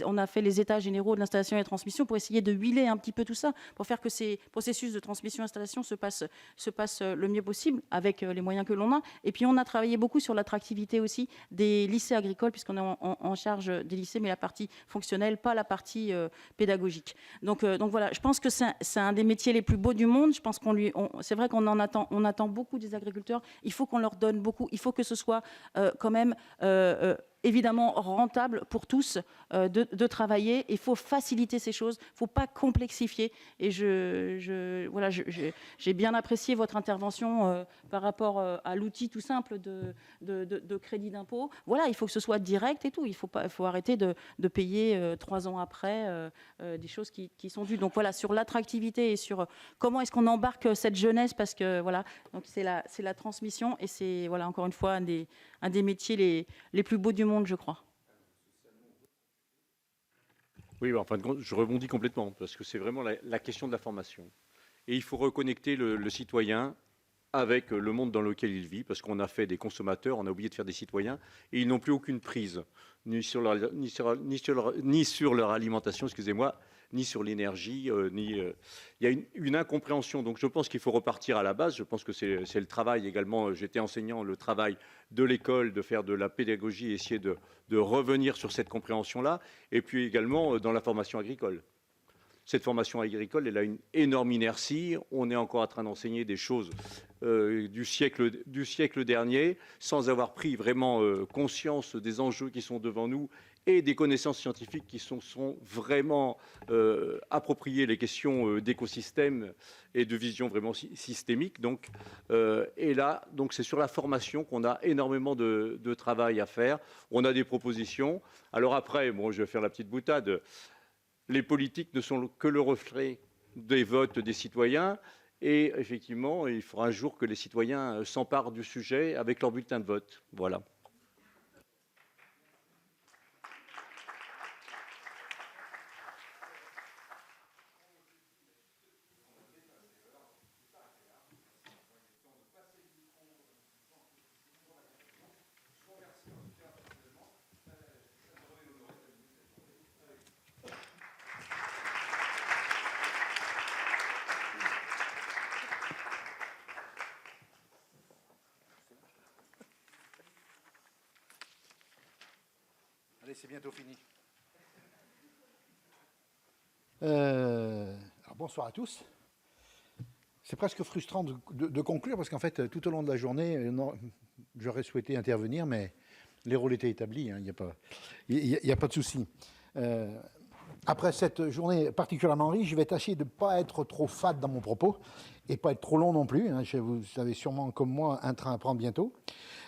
on a fait les états généraux de l'installation et de transmission pour essayer de huiler un petit peu tout ça, pour faire que ces processus de transmission-installation se passent le mieux possible avec les moyens que l'on a. Et puis, on a travaillé beaucoup sur l'attractivité aussi des lycées agricoles, puisqu'on est en charge des lycées, mais la partie fonctionnelle, pas la partie pédagogique. Donc voilà, je pense que c'est un des métiers les plus beaux du monde. Je pense c'est vrai qu'on attend beaucoup des agriculteurs. Il faut qu'on leur donne beaucoup. Il faut que ce soit quand même évidemment rentable pour tous de travailler. Il faut faciliter ces choses. Il ne faut pas complexifier. Et j'ai bien apprécié votre intervention par rapport à l'outil tout simple de crédit d'impôt. Voilà, il faut que ce soit direct et tout. Il faut arrêter de payer 3 ans après des choses qui sont dues. Donc voilà, sur l'attractivité et sur comment est-ce qu'on embarque cette jeunesse, parce que voilà, donc c'est la transmission et c'est voilà encore une fois un des métiers les plus beaux du monde, je crois. Oui, en fin de compte, je rebondis complètement, parce que c'est vraiment la question de la formation. Et il faut reconnecter le citoyen avec le monde dans lequel il vit, parce qu'on a fait des consommateurs, on a oublié de faire des citoyens, et ils n'ont plus aucune prise, ni sur leur alimentation, excusez-moi, ni sur l'énergie, il y a une incompréhension. Donc je pense qu'il faut repartir à la base. Je pense que c'est le travail également, j'étais enseignant, le travail de l'école, de faire de la pédagogie, essayer de revenir sur cette compréhension-là, et puis également dans la formation agricole. Cette formation agricole, elle a une énorme inertie. On est encore en train d'enseigner des choses du siècle dernier, sans avoir pris vraiment conscience des enjeux qui sont devant nous et des connaissances scientifiques qui sont vraiment appropriées les questions d'écosystème et de vision vraiment systémique. Donc, et là, donc c'est sur la formation qu'on a énormément de travail à faire. On a des propositions. Alors après, bon, je vais faire la petite boutade. Les politiques ne sont que le reflet des votes des citoyens. Et effectivement, il faudra un jour que les citoyens s'emparent du sujet avec leur bulletin de vote. Voilà. Allez, c'est bientôt fini. Alors bonsoir à tous. C'est presque frustrant de conclure parce qu'en fait, tout au long de la journée, j'aurais souhaité intervenir, mais Les rôles étaient établis, hein, il n'y a pas de souci. Après cette journée particulièrement riche, je vais tâcher de ne pas être trop fade dans mon propos et pas être trop long non plus. Hein. Vous avez sûrement, comme moi, un train à prendre bientôt.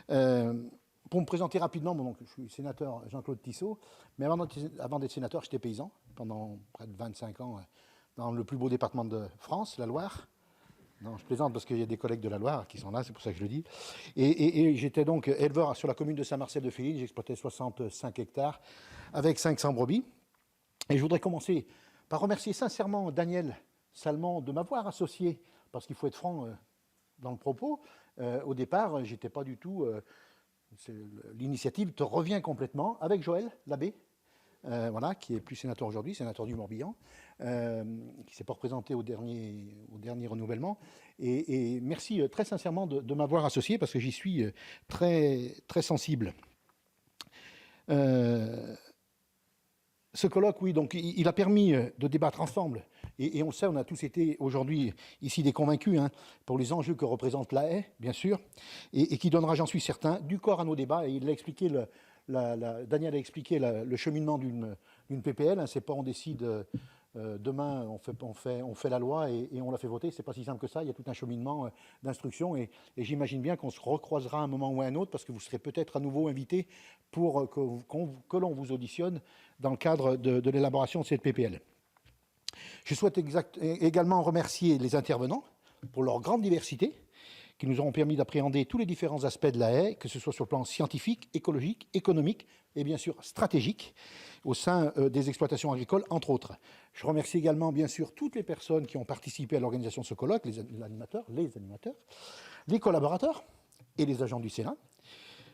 Pour me présenter rapidement, donc, je suis sénateur Jean-Claude Tissot, mais avant d'être sénateur, j'étais paysan pendant près de 25 ans dans le plus beau département de France, la Loire. Non, je plaisante parce qu'il y a des collègues de la Loire qui sont là, c'est pour ça que je le dis. Et j'étais donc éleveur sur la commune de Saint-Marcel-de-Féline. J'exploitais 65 hectares avec 500 brebis. Et je voudrais commencer par remercier sincèrement Daniel Salmon de m'avoir associé, parce qu'il faut être franc dans le propos. Au départ, j'étais pas du tout... l'initiative te revient complètement avec Joël Labbé, voilà, qui est plus sénateur aujourd'hui, sénateur du Morbihan, qui ne s'est pas représenté au dernier renouvellement. Et merci très sincèrement de m'avoir associé, parce que j'y suis très, très sensible. Ce colloque, oui, donc il a permis de débattre ensemble, et on le sait, on a tous été aujourd'hui ici des convaincus pour les enjeux que représente la haie, bien sûr, et qui donnera, j'en suis certain, du corps à nos débats. Et il l'a expliqué, Daniel a expliqué le cheminement d'une PPL. C'est pas on décide demain, on fait la loi et on la fait voter. C'est pas si simple que ça. Il y a tout un cheminement d'instruction, et j'imagine bien qu'on se recroisera à un moment ou à un autre, parce que vous serez peut-être à nouveau invité pour que l'on vous auditionne dans le cadre de l'élaboration de cette PPL. Je souhaite également remercier les intervenants pour leur grande diversité, qui nous auront permis d'appréhender tous les différents aspects de la haie, que ce soit sur le plan scientifique, écologique, économique et bien sûr stratégique, au sein des exploitations agricoles, entre autres. Je remercie également bien sûr toutes les personnes qui ont participé à l'organisation de ce colloque, les animateurs, les collaborateurs et les agents du Sénat.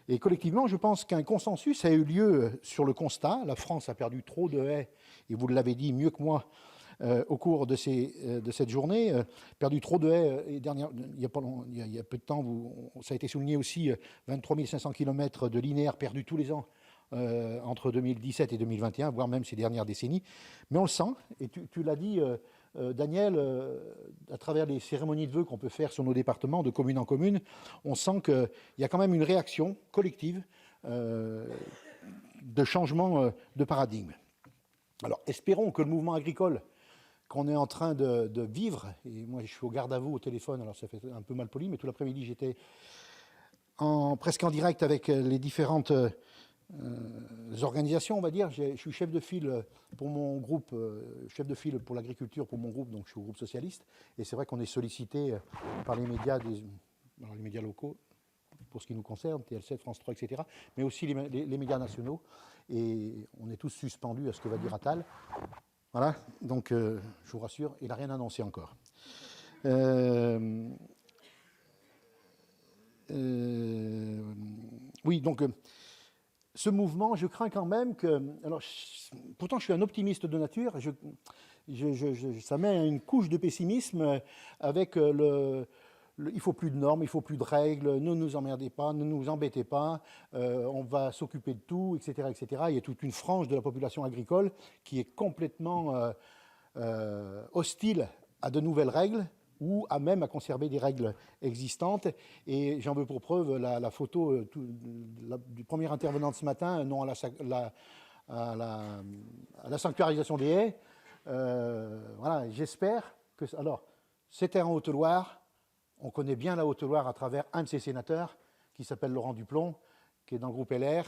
Et collectivement, je pense qu'un consensus a eu lieu sur le constat. La France a perdu trop de haies, et vous l'avez dit mieux que moi, au cours de cette journée, perdu trop de haies. Il y a peu de temps, ça a été souligné aussi, 23 500 km de linéaires perdus tous les ans entre 2017 et 2021, voire même ces dernières décennies. Mais on le sent, et tu l'as dit, Daniel, à travers les cérémonies de vœux qu'on peut faire sur nos départements, de commune en commune, on sent qu'il y a quand même une réaction collective de changement de paradigme. Alors, espérons que le mouvement agricole qu'on est en train de vivre, et moi je suis au garde à vous au téléphone, alors ça fait un peu mal poli, mais tout l'après-midi j'étais presque en direct avec les différentes organisations, on va dire. Je suis chef de file pour mon groupe, chef de file pour l'agriculture pour mon groupe, donc je suis au groupe socialiste, et c'est vrai qu'on est sollicité par les médias, les médias locaux, pour ce qui nous concerne, TL7, France 3, etc., mais aussi les médias nationaux, et on est tous suspendus à ce que va dire Attal. Voilà, donc je vous rassure, il n'a rien annoncé encore. Oui, donc ce mouvement, je crains quand même que... Alors, pourtant, je suis un optimiste de nature. Ça met une couche de pessimisme avec il ne faut plus de normes, il ne faut plus de règles, ne nous emmerdez pas, ne nous embêtez pas, on va s'occuper de tout, etc., etc. Il y a toute une frange de la population agricole qui est complètement hostile à de nouvelles règles, ou à conserver des règles existantes. Et j'en veux pour preuve la photo du premier intervenant de ce matin, non à la sanctuarisation des haies. Voilà, j'espère que... Alors, c'était en Haute-Loire. On connaît bien la Haute-Loire à travers un de ses sénateurs, qui s'appelle Laurent Duplon, qui est dans le groupe LR.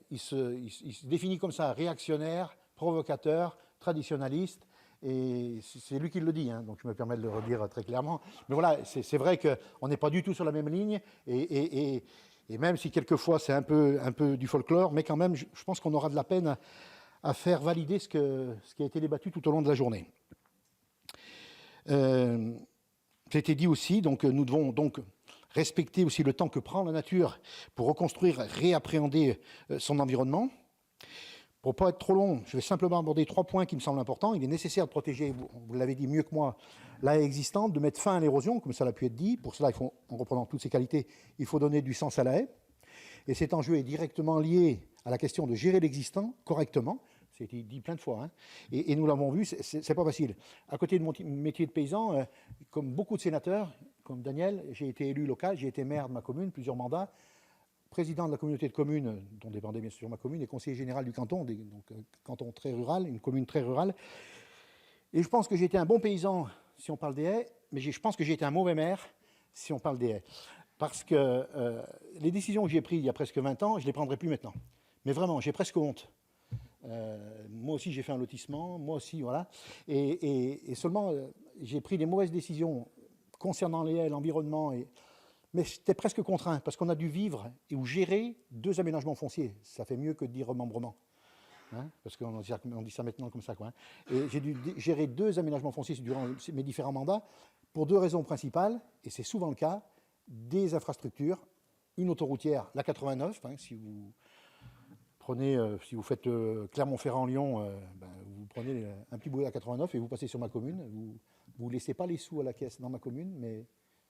Il se définit comme ça, réactionnaire, provocateur, traditionnaliste. Et c'est lui qui le dit, donc je me permets de le redire très clairement. Mais voilà, c'est vrai qu'on n'est pas du tout sur la même ligne, et même si quelquefois c'est un peu du folklore, mais quand même, je pense qu'on aura de la peine à faire valider ce qui a été débattu tout au long de la journée. C'était dit aussi, donc nous devons donc respecter aussi le temps que prend la nature pour reconstruire, réappréhender son environnement. Pour ne pas être trop long, je vais simplement aborder 3 points qui me semblent importants. Il est nécessaire de protéger, vous l'avez dit mieux que moi, la haie existante, de mettre fin à l'érosion, comme ça l'a pu être dit. Pour cela, en reprenant toutes ces qualités, il faut donner du sens à la haie. Et cet enjeu est directement lié à la question de gérer l'existant correctement. C'était dit plein de fois, et nous l'avons vu, c'est pas facile. À côté de mon métier de paysan, comme beaucoup de sénateurs, comme Daniel, j'ai été élu local, j'ai été maire de ma commune, plusieurs mandats. président de la communauté de communes, dont dépendait bien sûr ma commune, et conseiller général du canton, donc un canton très rural, une commune très rurale. Et je pense que j'ai été un bon paysan si on parle des haies, mais je pense que j'ai été un mauvais maire si on parle des haies. Parce que les décisions que j'ai prises il y a presque 20 ans, je ne les prendrai plus maintenant. Mais vraiment, j'ai presque honte. Moi aussi, j'ai fait un lotissement, moi aussi, voilà. Et seulement, j'ai pris des mauvaises décisions concernant les haies, l'environnement, mais j'étais presque contraint, parce qu'on a dû vivre ou gérer 2 aménagements fonciers. Ça fait mieux que de dire remembrement. Hein, parce qu'on dit ça maintenant comme ça, quoi. Hein. Et j'ai dû gérer 2 aménagements fonciers durant mes différents mandats, pour 2 raisons principales, et c'est souvent le cas, des infrastructures, une autoroutière, la 89, hein, si vous prenez, si vous faites Clermont-Ferrand-Lyon, vous prenez un petit bout de la 89 et vous passez sur ma commune, vous ne laissez pas les sous à la caisse dans ma commune, mais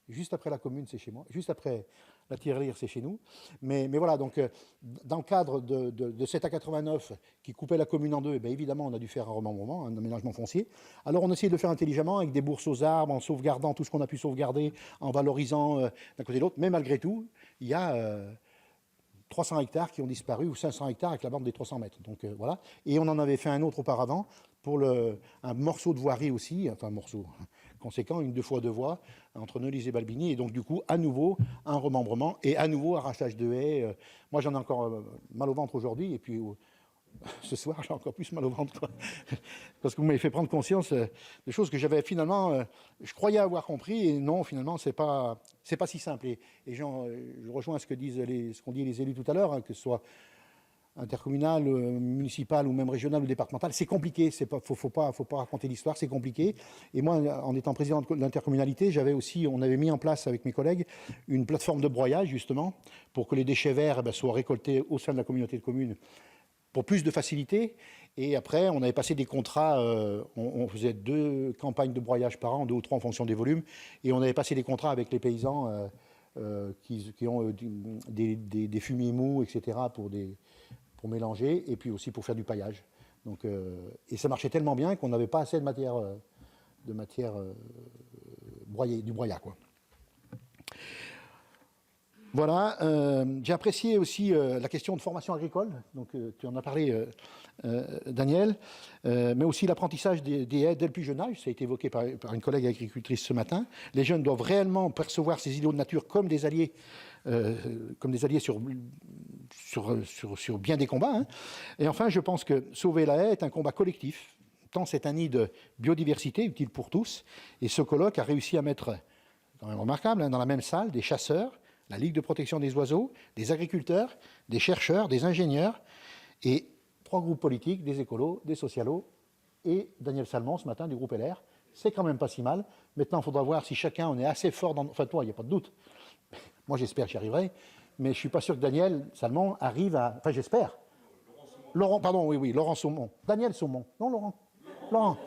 juste après la commune, c'est chez moi. Juste après la tirelire, c'est chez nous. Mais voilà, donc, dans le cadre de cette A89 qui coupait la commune en 2, évidemment, on a dû faire un remembrement, un aménagement foncier. Alors, on a essayé de le faire intelligemment, avec des bourses aux arbres, en sauvegardant tout ce qu'on a pu sauvegarder, en valorisant d'un côté et de l'autre. Mais malgré tout, il y a 300 hectares qui ont disparu, ou 500 hectares avec la bande des 300 mètres. Donc, voilà. Et on en avait fait un autre auparavant, pour un morceau de voirie aussi, enfin un morceau conséquent, une 2 fois 2 voies, entre Neulise et Balbigny, et donc du coup, à nouveau, un remembrement, et à nouveau, arrachage de haies. Moi, j'en ai encore mal au ventre aujourd'hui, et puis ce soir, j'ai encore plus mal au ventre, quoi. Parce que vous m'avez fait prendre conscience des choses que j'avais finalement, je croyais avoir compris, et non, finalement, c'est pas si simple. Et je rejoins ce qu'ont dit les élus tout à l'heure, hein, que ce soit intercommunal, municipal ou même régional ou départemental, c'est compliqué, faut pas raconter l'histoire, c'est compliqué. Et moi, en étant président de l'intercommunalité, on avait mis en place avec mes collègues une plateforme de broyage, justement, pour que les déchets verts soient récoltés au sein de la communauté de communes pour plus de facilité. Et après, on avait passé des contrats, on faisait 2 campagnes de broyage par an, 2 ou 3 en fonction des volumes, et on avait passé des contrats avec les paysans qui ont des fumiers mous, etc., pour mélanger, et puis aussi pour faire du paillage. Donc, et ça marchait tellement bien qu'on n'avait pas assez de matière broyée, du broyat, quoi. Voilà, j'ai apprécié aussi la question de formation agricole, donc tu en as parlé, Daniel, mais aussi l'apprentissage des haies dès le plus jeune âge, ça a été évoqué par une collègue agricultrice ce matin. Les jeunes doivent réellement percevoir ces îlots de nature comme des alliés sur bien des combats. Hein. Et enfin, je pense que sauver la haie est un combat collectif, tant c'est un nid de biodiversité utile pour tous, et ce colloque a réussi à mettre, c'est quand même remarquable, hein, dans la même salle, des chasseurs, la Ligue de protection des oiseaux, des agriculteurs, des chercheurs, des ingénieurs, et 3 groupes politiques, des écolos, des socialos, et Daniel Salmon, ce matin, du groupe LR. C'est quand même pas si mal. Maintenant, il faudra voir si chacun, on est assez fort dans... Enfin, toi, il n'y a pas de doute. Moi, j'espère que j'y arriverai. Mais je ne suis pas sûr que Daniel Salmon arrive à... Enfin, j'espère. Laurent, pardon, oui, Laurent Saumon. Daniel Saumon. Non, Laurent.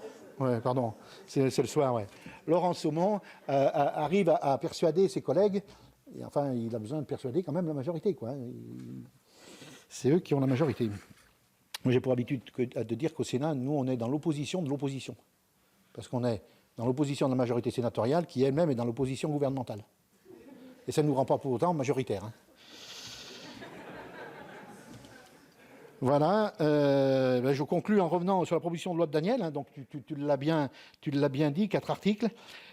Ouais, pardon. C'est le soir, ouais. Laurent Saumon arrive à persuader ses collègues. Et enfin, il a besoin de persuader quand même la majorité, quoi. C'est eux qui ont la majorité. Moi, j'ai pour habitude de dire qu'au Sénat, nous, on est dans l'opposition de l'opposition. Parce qu'on est dans l'opposition de la majorité sénatoriale, qui elle-même est dans l'opposition gouvernementale. Et ça ne nous rend pas pour autant majoritaires. Hein. Voilà, je conclus en revenant sur la proposition de loi de Daniel. Hein, donc tu l'as bien dit, 4 articles.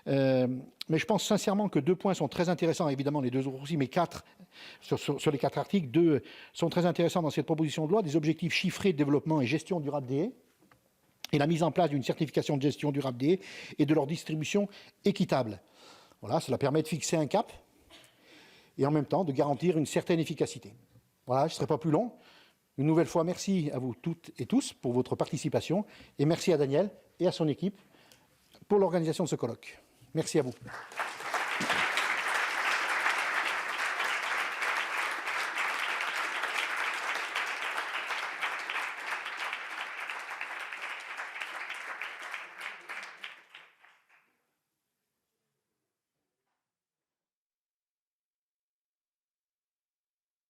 Mais je pense sincèrement que 2 points sont très intéressants, évidemment les 2 autres aussi, mais 4, sur les 4 articles, 2 sont très intéressants dans cette proposition de loi, des objectifs chiffrés de développement et gestion durable des haies, et la mise en place d'une certification de gestion durable des haies et de leur distribution équitable. Voilà, cela permet de fixer un cap et en même temps de garantir une certaine efficacité. Voilà, je ne serai pas plus long. Une nouvelle fois, merci à vous toutes et tous pour votre participation et merci à Daniel et à son équipe pour l'organisation de ce colloque. Merci à vous.